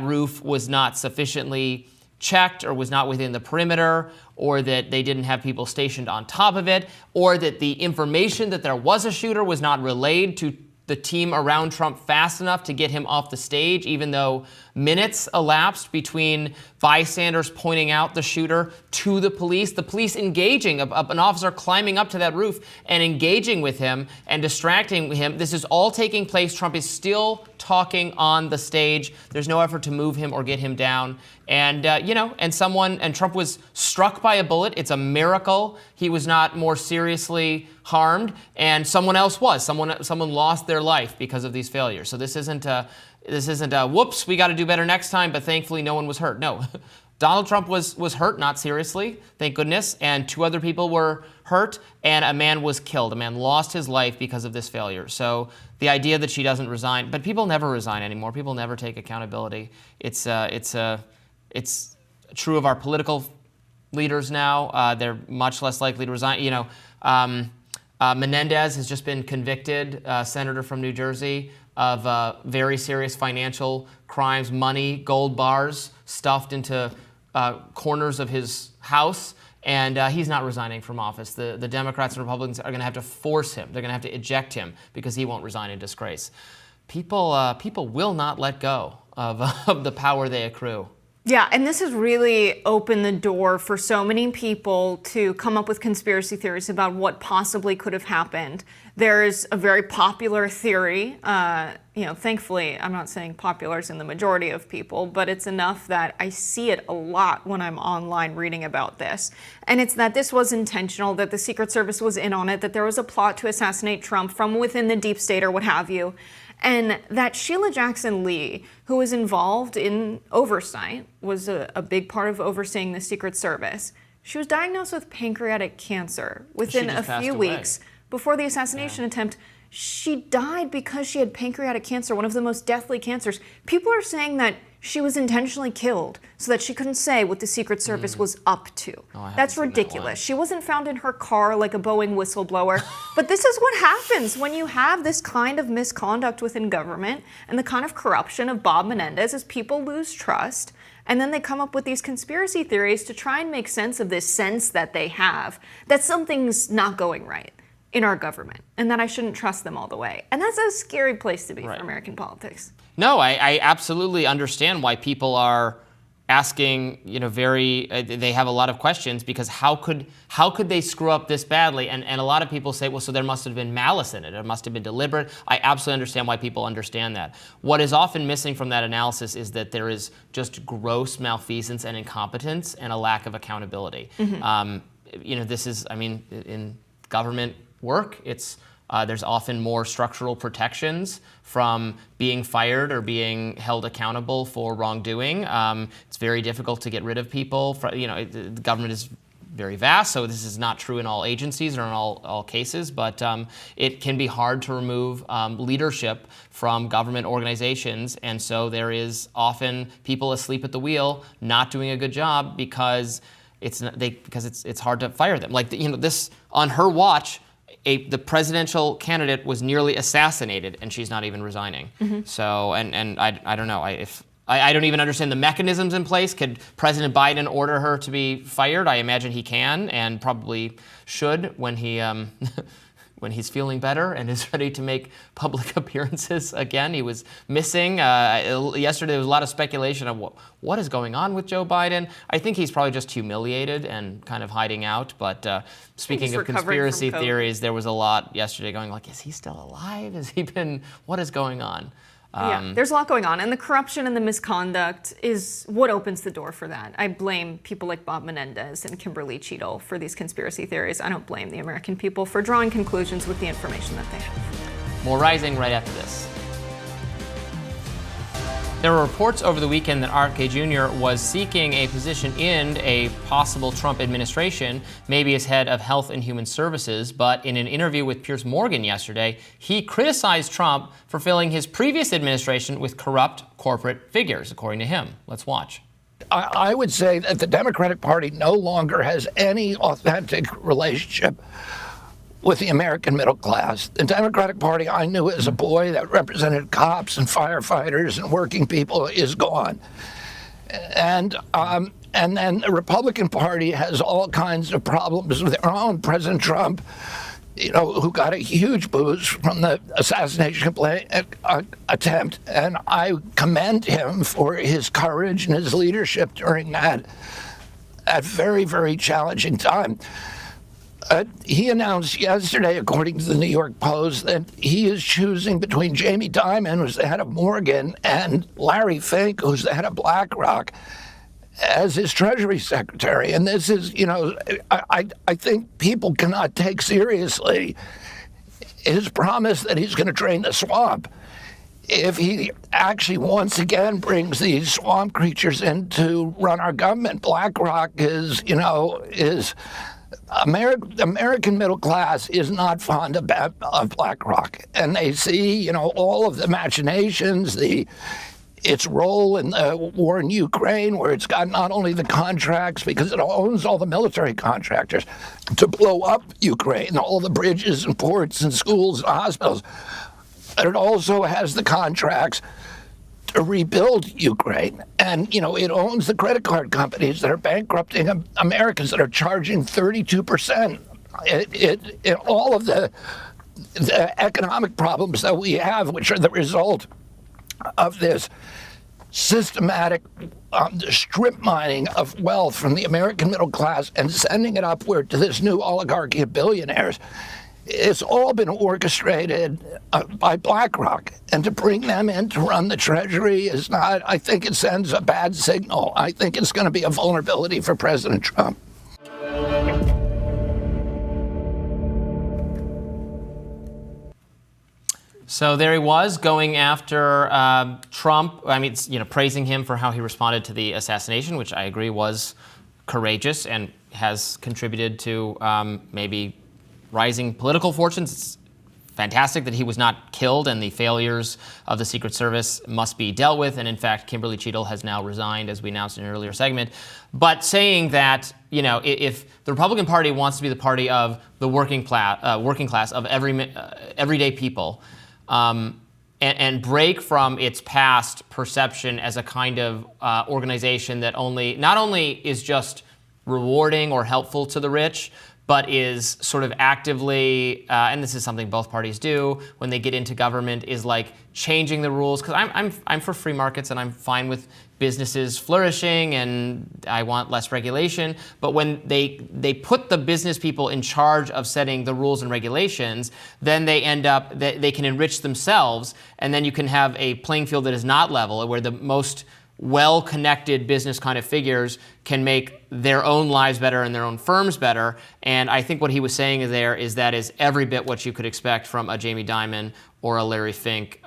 roof was not sufficiently checked or was not within the perimeter, or that they didn't have people stationed on top of it, or that the information that there was a shooter was not relayed to the team around Trump fast enough to get him off the stage, even though minutes elapsed between bystanders pointing out the shooter to the police engaging, an officer climbing up to that roof and engaging with him and distracting him. This is all taking place. Trump is still talking on the stage. There's no effort to move him or get him down. And, and Trump was struck by a bullet. It's a miracle he was not more seriously harmed, and someone else was. Someone lost their life because of these failures. So this isn't a whoops, we got to do better next time, but thankfully no one was hurt. No, Donald Trump was hurt, not seriously, thank goodness, and 2 other people were hurt, and a man was killed. A man lost his life because of this failure. So the idea that she doesn't resign, but people never resign anymore. People never take accountability. It's true of our political leaders now. They're much less likely to resign. Menendez has just been convicted, senator from New Jersey, of very serious financial crimes, money, gold bars stuffed into corners of his house. And he's not resigning from office. The Democrats and Republicans are going to have to force him. They're going to have to eject him because he won't resign in disgrace. People will not let go of the power they accrue. Yeah, and this has really opened the door for so many people to come up with conspiracy theories about what possibly could have happened. There's a very popular theory, thankfully, I'm not saying popular is in the majority of people, but it's enough that I see it a lot when I'm online reading about this. And it's that this was intentional, that the Secret Service was in on it, that there was a plot to assassinate Trump from within the deep state or what have you. And that Sheila Jackson Lee, who was involved in oversight, was a big part of overseeing the Secret Service. She was diagnosed with pancreatic cancer within a few weeks before the assassination attempt. She died because she had pancreatic cancer, one of the most deathly cancers. People are saying that she was intentionally killed so that she couldn't say what the Secret Service was up to. That's ridiculous. She wasn't found in her car like a Boeing whistleblower. But this is what happens when you have this kind of misconduct within government and the kind of corruption of Bob Menendez, is people lose trust. And then they come up with these conspiracy theories to try and make sense of this sense that they have that something's not going right in our government and that I shouldn't trust them all the way. And that's a scary place to be for American politics. No, I absolutely understand why people are asking, they have a lot of questions, because how could they screw up this badly? And a lot of people say, well, so there must have been malice in it. It must have been deliberate. I absolutely understand why people understand that. What is often missing from that analysis is that there is just gross malfeasance and incompetence and a lack of accountability. This is, in government work, there's often more structural protections from being fired or being held accountable for wrongdoing. It's very difficult to get rid of people. The government is very vast, so this is not true in all agencies or in all cases, but it can be hard to remove leadership from government organizations, and so there is often people asleep at the wheel, not doing a good job because it's hard to fire them. This on her watch. The presidential candidate was nearly assassinated, and she's not even resigning. So, and I don't know. I don't even understand the mechanisms in place. Could President Biden order her to be fired? I imagine he can, and probably should when he when he's feeling better and is ready to make public appearances again. He was missing. Yesterday there was a lot of speculation of what is going on with Joe Biden. I think he's probably just humiliated and kind of hiding out. But speaking of conspiracy theories, there was a lot yesterday going like, is he still alive? What is going on? Yeah, there's a lot going on, and the corruption and the misconduct is what opens the door for that. I blame people like Bob Menendez and Kimberly Cheatle for these conspiracy theories. I don't blame the American people for drawing conclusions with the information that they have. More Rising right after this. There were reports over the weekend that RFK Jr. was seeking a position in a possible Trump administration, maybe as head of Health and Human Services, but in an interview with Piers Morgan yesterday, he criticized Trump for filling his previous administration with corrupt corporate figures, according to him. Let's watch. I would say that the Democratic Party no longer has any authentic relationship with the American middle class. The Democratic Party I knew as a boy that represented cops and firefighters and working people is gone. And then the Republican Party has all kinds of problems with their own. President Trump, who got a huge boost from the assassination attempt, and I commend him for his courage and his leadership during that very, very challenging time. He announced yesterday, according to the New York Post, that he is choosing between Jamie Dimon, who's the head of Morgan, and Larry Fink, who's the head of BlackRock, as his Treasury Secretary. And this is, I think people cannot take seriously his promise that he's going to drain the swamp. If he actually once again brings these swamp creatures in to run our government, BlackRock is the American middle class is not fond of BlackRock, and they see, all of the machinations, its role in the war in Ukraine, where it's got not only the contracts, because it owns all the military contractors, to blow up Ukraine, all the bridges and ports and schools and hospitals, but it also has the contracts to rebuild Ukraine. And, it owns the credit card companies that are bankrupting Americans, that are charging 32%. All of the economic problems that we have, which are the result of this systematic strip mining of wealth from the American middle class and sending it upward to this new oligarchy of billionaires. It's all been orchestrated by BlackRock, and to bring them in to run the Treasury is not, I think it sends a bad signal. I think it's going to be a vulnerability for President Trump. So there he was going after Trump. I mean, praising him for how he responded to the assassination, which I agree was courageous and has contributed to maybe rising political fortunes. It's fantastic that he was not killed, and the failures of the Secret Service must be dealt with. And in fact, Kimberly Cheatle has now resigned, as we announced in an earlier segment. But saying that, if the Republican Party wants to be the party of the working class of everyday people, and break from its past perception as a kind of organization that not only is just rewarding or helpful to the rich, but is sort of actively, and this is something both parties do when they get into government, is like changing the rules. Because I'm for free markets and I'm fine with businesses flourishing and I want less regulation. But when they put the business people in charge of setting the rules and regulations, then they end up, they can enrich themselves, and then you can have a playing field that is not level, where the most well-connected business kind of figures can make their own lives better and their own firms better. And I think what he was saying there is that is every bit what you could expect from a Jamie Dimon or a Larry Fink,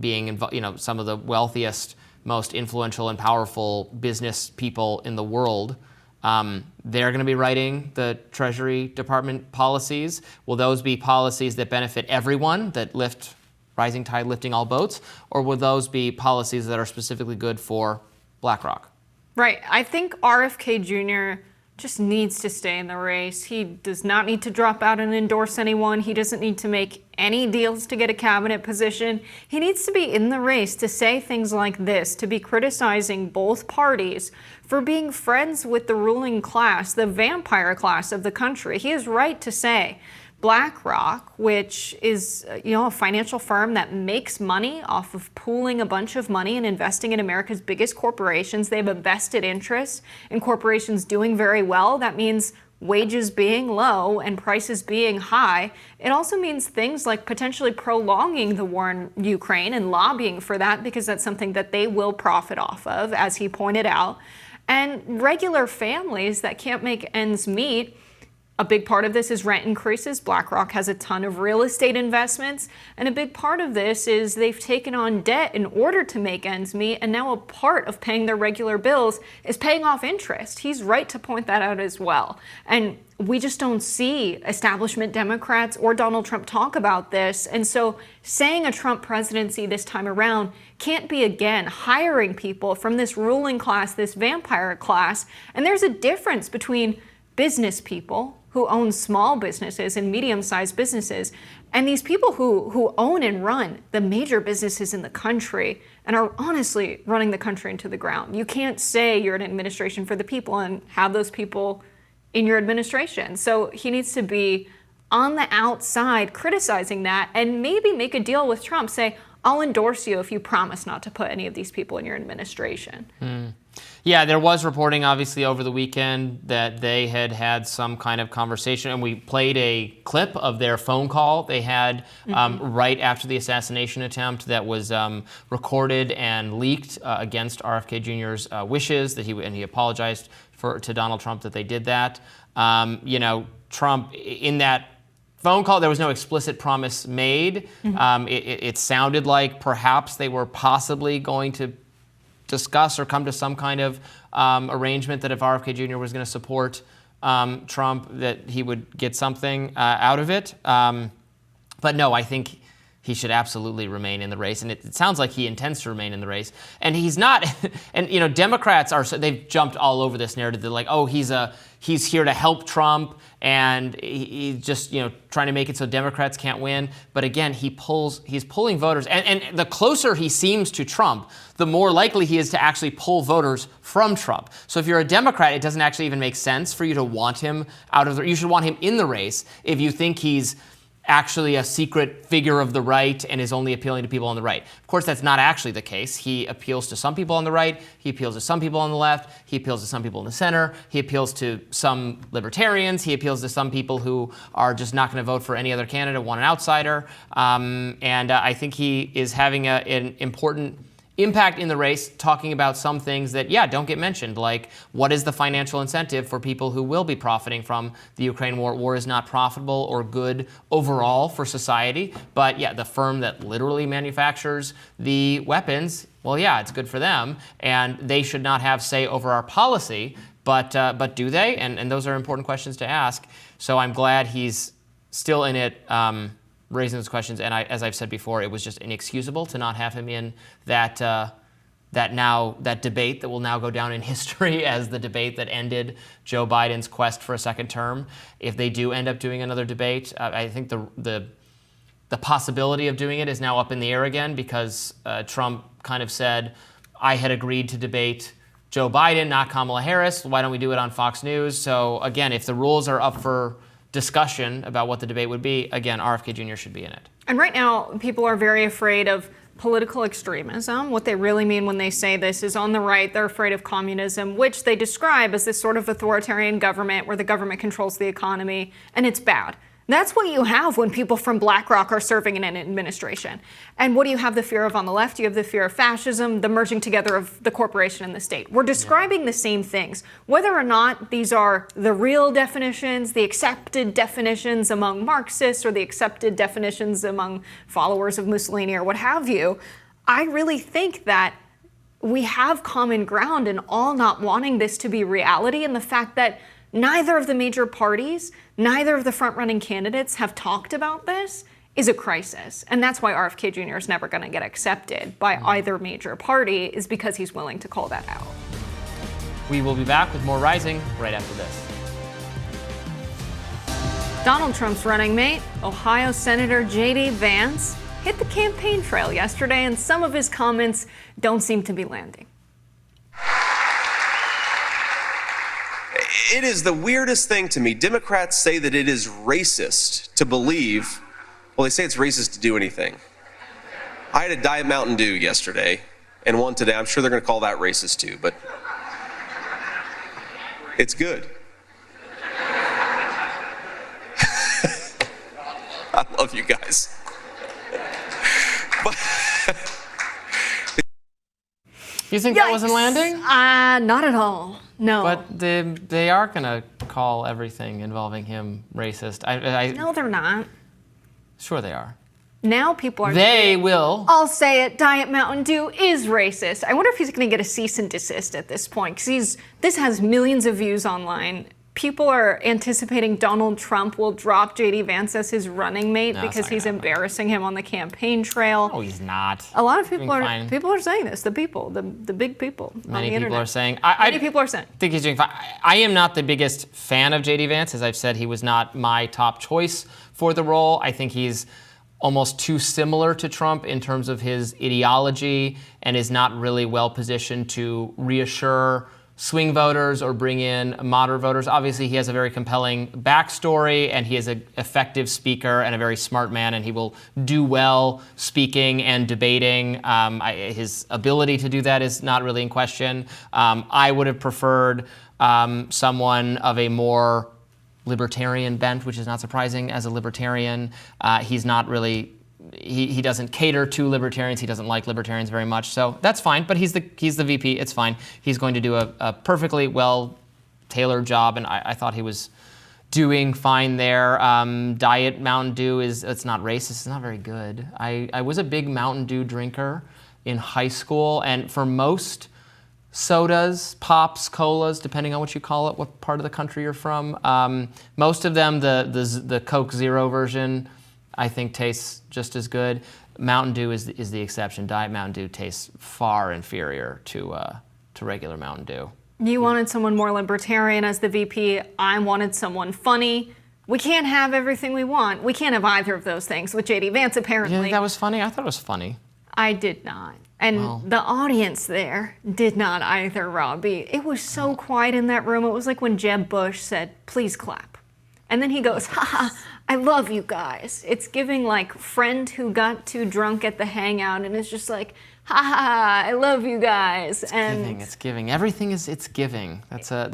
being involved, some of the wealthiest, most influential and powerful business people in the world. They're going to be writing the Treasury Department policies. Will those be policies that benefit everyone, that lift rising tide lifting all boats, or will those be policies that are specifically good for BlackRock? Right. I think RFK Jr. just needs to stay in the race. He does not need to drop out and endorse anyone. He doesn't need to make any deals to get a cabinet position. He needs to be in the race to say things like this, to be criticizing both parties for being friends with the ruling class, the vampire class of the country. He is right to say BlackRock, which is a financial firm that makes money off of pooling a bunch of money and investing in America's biggest corporations. They have a vested interest in corporations doing very well. That means wages being low and prices being high. It also means things like potentially prolonging the war in Ukraine and lobbying for that, because that's something that they will profit off of, as he pointed out. And regular families that can't make ends meet. A big part of this is rent increases. BlackRock has a ton of real estate investments. And a big part of this is they've taken on debt in order to make ends meet. And now a part of paying their regular bills is paying off interest. He's right to point that out as well. And we just don't see establishment Democrats or Donald Trump talk about this. And so saying a Trump presidency this time around can't be, again, hiring people from this ruling class, this vampire class. And there's a difference between business people who own small businesses and medium-sized businesses, and these people who own and run the major businesses in the country and are honestly running the country into the ground. You can't say you're an administration for the people and have those people in your administration. So he needs to be on the outside criticizing that, and maybe make a deal with Trump. Say, I'll endorse you if you promise not to put any of these people in your administration. Yeah, there was reporting, obviously, over the weekend that they had some kind of conversation, and we played a clip of their phone call they had right after the assassination attempt that was recorded and leaked against RFK Jr.'s wishes, and he apologized to Donald Trump that they did that. Trump, in that phone call, there was no explicit promise made. It sounded like perhaps they were possibly going to discuss or come to some kind of arrangement that if RFK Jr. was going to support Trump, that he would get something out of it. But no, I think he should absolutely remain in the race. And it sounds like he intends to remain in the race. And he's not, and you know, Democrats they've jumped all over this narrative. They're like, oh, he's here to help Trump, and he's just, you know, trying to make it so Democrats can't win. But again, he's pulling voters. And the closer he seems to Trump, the more likely he is to actually pull voters from Trump. So if you're a Democrat, it doesn't actually even make sense for you to want him you should want him in the race if you think he's actually a secret figure of the right and is only appealing to people on the right. Of course, that's not actually the case. He appeals to some people on the right. He appeals to some people on the left. He appeals to some people in the center. He appeals to some libertarians. He appeals to some people who are just not going to vote for any other candidate, want an outsider. And I think he is having an important impact in the race, talking about some things that, don't get mentioned, like what is the financial incentive for people who will be profiting from the Ukraine war? War is not profitable or good overall for society, but the firm that literally manufactures the weapons, well, it's good for them, and they should not have say over our policy, but do they? And those are important questions to ask. So I'm glad he's still in it, raising those questions, and as I've said before, it was just inexcusable to not have him in that debate that will now go down in history as the debate that ended Joe Biden's quest for a second term. If they do end up doing another debate, I think the possibility of doing it is now up in the air again, because Trump kind of said, I had agreed to debate Joe Biden, not Kamala Harris. Why don't we do it on Fox News? So again, if the rules are up for discussion about what the debate would be, again, RFK Jr. should be in it. And right now, people are very afraid of political extremism. What they really mean when they say this is, on the right, they're afraid of communism, which they describe as this sort of authoritarian government where the government controls the economy, and it's bad. That's what you have when people from BlackRock are serving in an administration. And what do you have the fear of on the left? You have the fear of fascism, the merging together of the corporation and the state. We're describing the same things. Whether or not these are the real definitions, the accepted definitions among Marxists, or the accepted definitions among followers of Mussolini or what have you, I really think that we have common ground in all not wanting this to be reality, and the fact that neither of the major parties, neither of the front-running candidates have talked about this is a crisis. And that's why RFK Jr. is never going to get accepted by either major party, is because he's willing to call that out. We will be back with more Rising right after this. Donald Trump's running mate, Ohio Senator J.D. Vance, hit the campaign trail yesterday, and some of his comments don't seem to be landing. It is the weirdest thing to me. Democrats say that it is racist to believe, well, they say it's racist to do anything. I had a Diet Mountain Dew yesterday and one today. I'm sure they're going to call that racist too, but it's good. I love you guys. But you think that wasn't landing? Not at all. No. But they are going to call everything involving him racist. No, they're not. Sure they are. Now people are will. I'll say it, Diet Mountain Dew is racist. I wonder if he's going to get a cease and desist at this point, because this has millions of views online. People are anticipating Donald Trump will drop J.D. Vance as his running mate because he's embarrassing him on the campaign trail. No, he's not. A lot of people are saying this. The people, the big people on the internet. Many people are saying. Many people are saying. I think he's doing fine. I am not the biggest fan of J.D. Vance. As I've said, he was not my top choice for the role. I think he's almost too similar to Trump in terms of his ideology, and is not really well positioned to reassure swing voters or bring in moderate voters. Obviously, he has a very compelling backstory, and he is an effective speaker and a very smart man, and he will do well speaking and debating. His ability to do that is not really in question. I would have preferred someone of a more libertarian bent, which is not surprising as a libertarian. He's not really. He doesn't cater to libertarians. He doesn't like libertarians very much. So that's fine, but he's the VP. It's fine. He's going to do a perfectly well-tailored job, and I thought he was doing fine there. Diet Mountain Dew it's not racist. It's not very good. I was a big Mountain Dew drinker in high school, and for most sodas, pops, colas, depending on what you call it, what part of the country you're from, most of them, the Coke Zero version, I think tastes just as good. Mountain Dew is the exception. Diet Mountain Dew tastes far inferior to regular Mountain Dew. You wanted someone more libertarian as the VP. I wanted someone funny. We can't have everything we want. We can't have either of those things with J.D. Vance, apparently. You think that was funny? I thought it was funny. I did not. And the audience there did not either, Robby. It was so quiet in that room. It was like when Jeb Bush said, please clap. And then he goes, haha, I love you guys. It's giving like friend who got too drunk at the hangout and is just like, haha, I love you guys. It's giving. Everything it's giving. That's a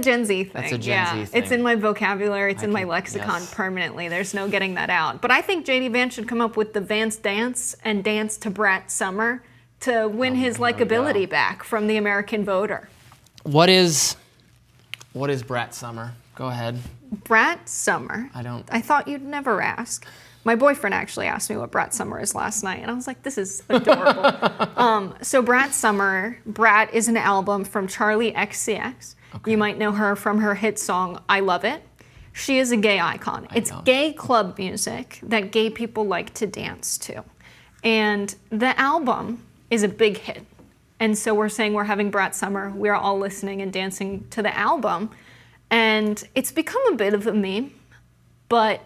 Gen Z thing. That's a Gen Z thing. It's in my vocabulary. It's in my lexicon permanently. There's no getting that out. But I think J.D. Vance should come up with the Vance dance and dance to Brat Summer to win his likability back from the American voter. What is Brat Summer? Go ahead. Brat Summer. I thought you'd never ask. My boyfriend actually asked me what Brat Summer is last night, and I was like, this is adorable. So Brat Summer, Brat is an album from Charli XCX. Okay. You might know her from her hit song, I Love It. She is a gay icon. It's gay club music that gay people like to dance to. And the album is a big hit. And so we're saying we're having Brat Summer. We're all listening and dancing to the album. And it's become a bit of a meme, but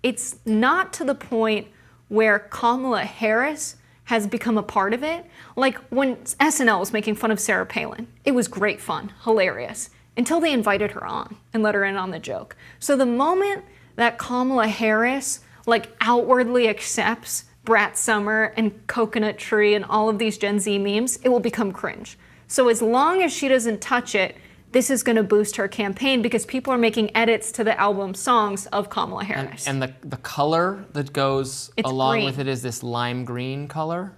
it's not to the point where Kamala Harris has become a part of it. Like when SNL was making fun of Sarah Palin, it was great fun, hilarious, until they invited her on and let her in on the joke. So the moment that Kamala Harris like outwardly accepts Brat Summer and Coconut Tree and all of these Gen Z memes, it will become cringe. So as long as she doesn't touch it, this is going to boost her campaign because people are making edits to the album songs of Kamala Harris. And the color that goes along green. with it is this lime green color?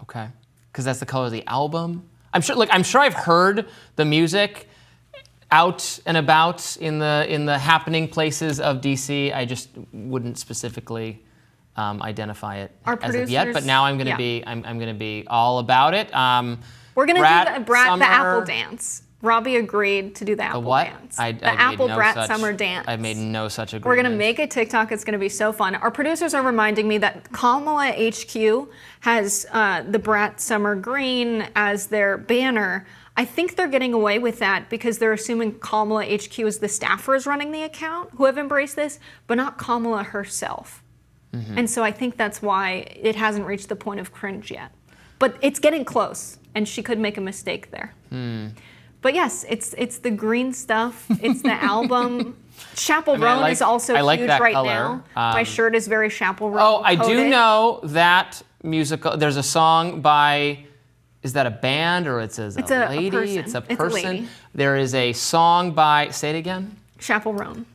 Okay. Because that's the color of the album? I'm sure I've heard the music out and about in the happening places of DC. I just wouldn't specifically identify it as of yet. But now I'm going to be all about it. We're going to do the Apple dance. Robby agreed to do the Apple dance. The Apple Brat Summer dance. I've made no such agreement. We're going to make a TikTok. It's going to be so fun. Our producers are reminding me that Kamala HQ has the Brat Summer green as their banner. I think they're getting away with that because they're assuming Kamala HQ is the staffers running the account who have embraced this, but not Kamala herself. Mm-hmm. And so I think that's why it hasn't reached the point of cringe yet. But it's getting close, and she could make a mistake there. But yes, it's the green stuff. It's the album. Chappell Roan is also huge right now. My shirt is very Chappell Roan. Oh, I do know that musical. There's a song by, is that a band or it's a lady? Person. It's a person. It's a lady. There is a song by, say it again? Chappell Roan.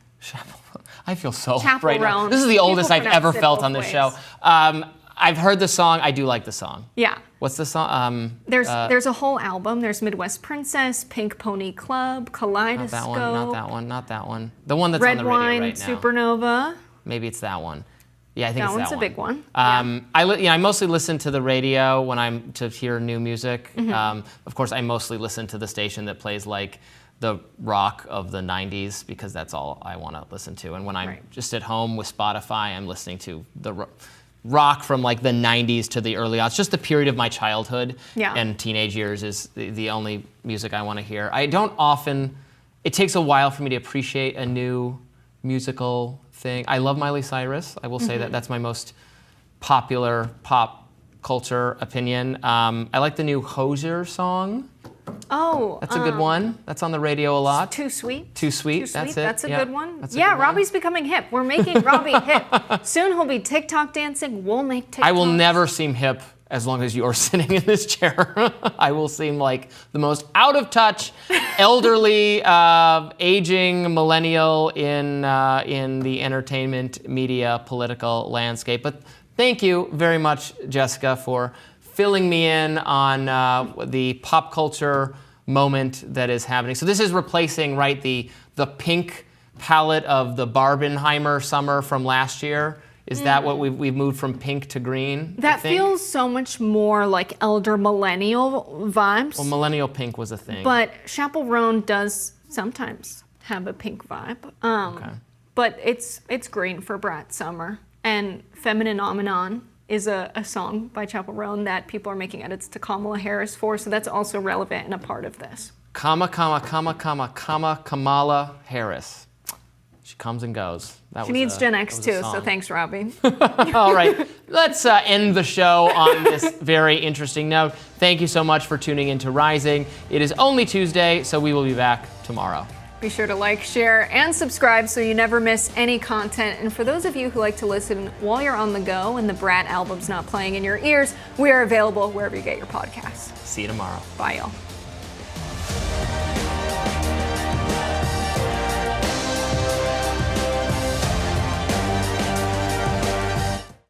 I feel so Chappell right now. Roan. This is the oldest I've ever felt on this ways. show. I've heard the song. I do like the song. Yeah. What's the song? There's a whole album. There's Midwest Princess, Pink Pony Club, Kaleidoscope. Not that one. The one that's Red on the radio Wine, right now. Supernova. Maybe it's that one. Yeah, I think that it's that one's one. a big one. I mostly listen to the radio when I'm to hear new music. Mm-hmm. Of course, I mostly listen to the station that plays like the rock of the 90s because that's all I want to listen to. And when I'm just at home with Spotify, I'm listening to the rock from like the 90s to the early aughts. Just the period of my childhood and teenage years is the only music I want to hear. I don't often, it takes a while for me to appreciate a new musical thing. I love Miley Cyrus. I will say that that's my most popular pop culture opinion. I like the new Hozier song. Oh, that's a good one. That's on the radio a lot. Too Sweet. Too Sweet. That's it. That's a good one. That's a good Robbie's becoming hip. We're making Robby hip. Soon he'll be TikTok dancing. We'll make TikTok. I will never seem hip as long as you're sitting in this chair. I will seem like the most out of touch, elderly, aging millennial in the entertainment, media, political landscape. But thank you very much, Jessica, for filling me in on the pop culture moment that is happening. So this is replacing, right, the pink palette of the Barbenheimer summer from last year. Is that what we've moved from pink to green? That feels so much more like elder millennial vibes. Well, millennial pink was a thing. But Chappell Roan does sometimes have a pink vibe. Okay. But it's green for Brat Summer. And Femininomenon is a song by Chappell Roan that people are making edits to Kamala Harris for, so that's also relevant and a part of this. Kamala Harris. She comes and goes. She needs Gen X too, so thanks, Robby. All right, let's end the show on this very interesting note. Thank you so much for tuning in to Rising. It is only Tuesday, so we will be back tomorrow. Be sure to like, share, and subscribe so you never miss any content. And for those of you who like to listen while you're on the go and the Brat album's not playing in your ears, we are available wherever you get your podcasts. See you tomorrow. Bye, y'all.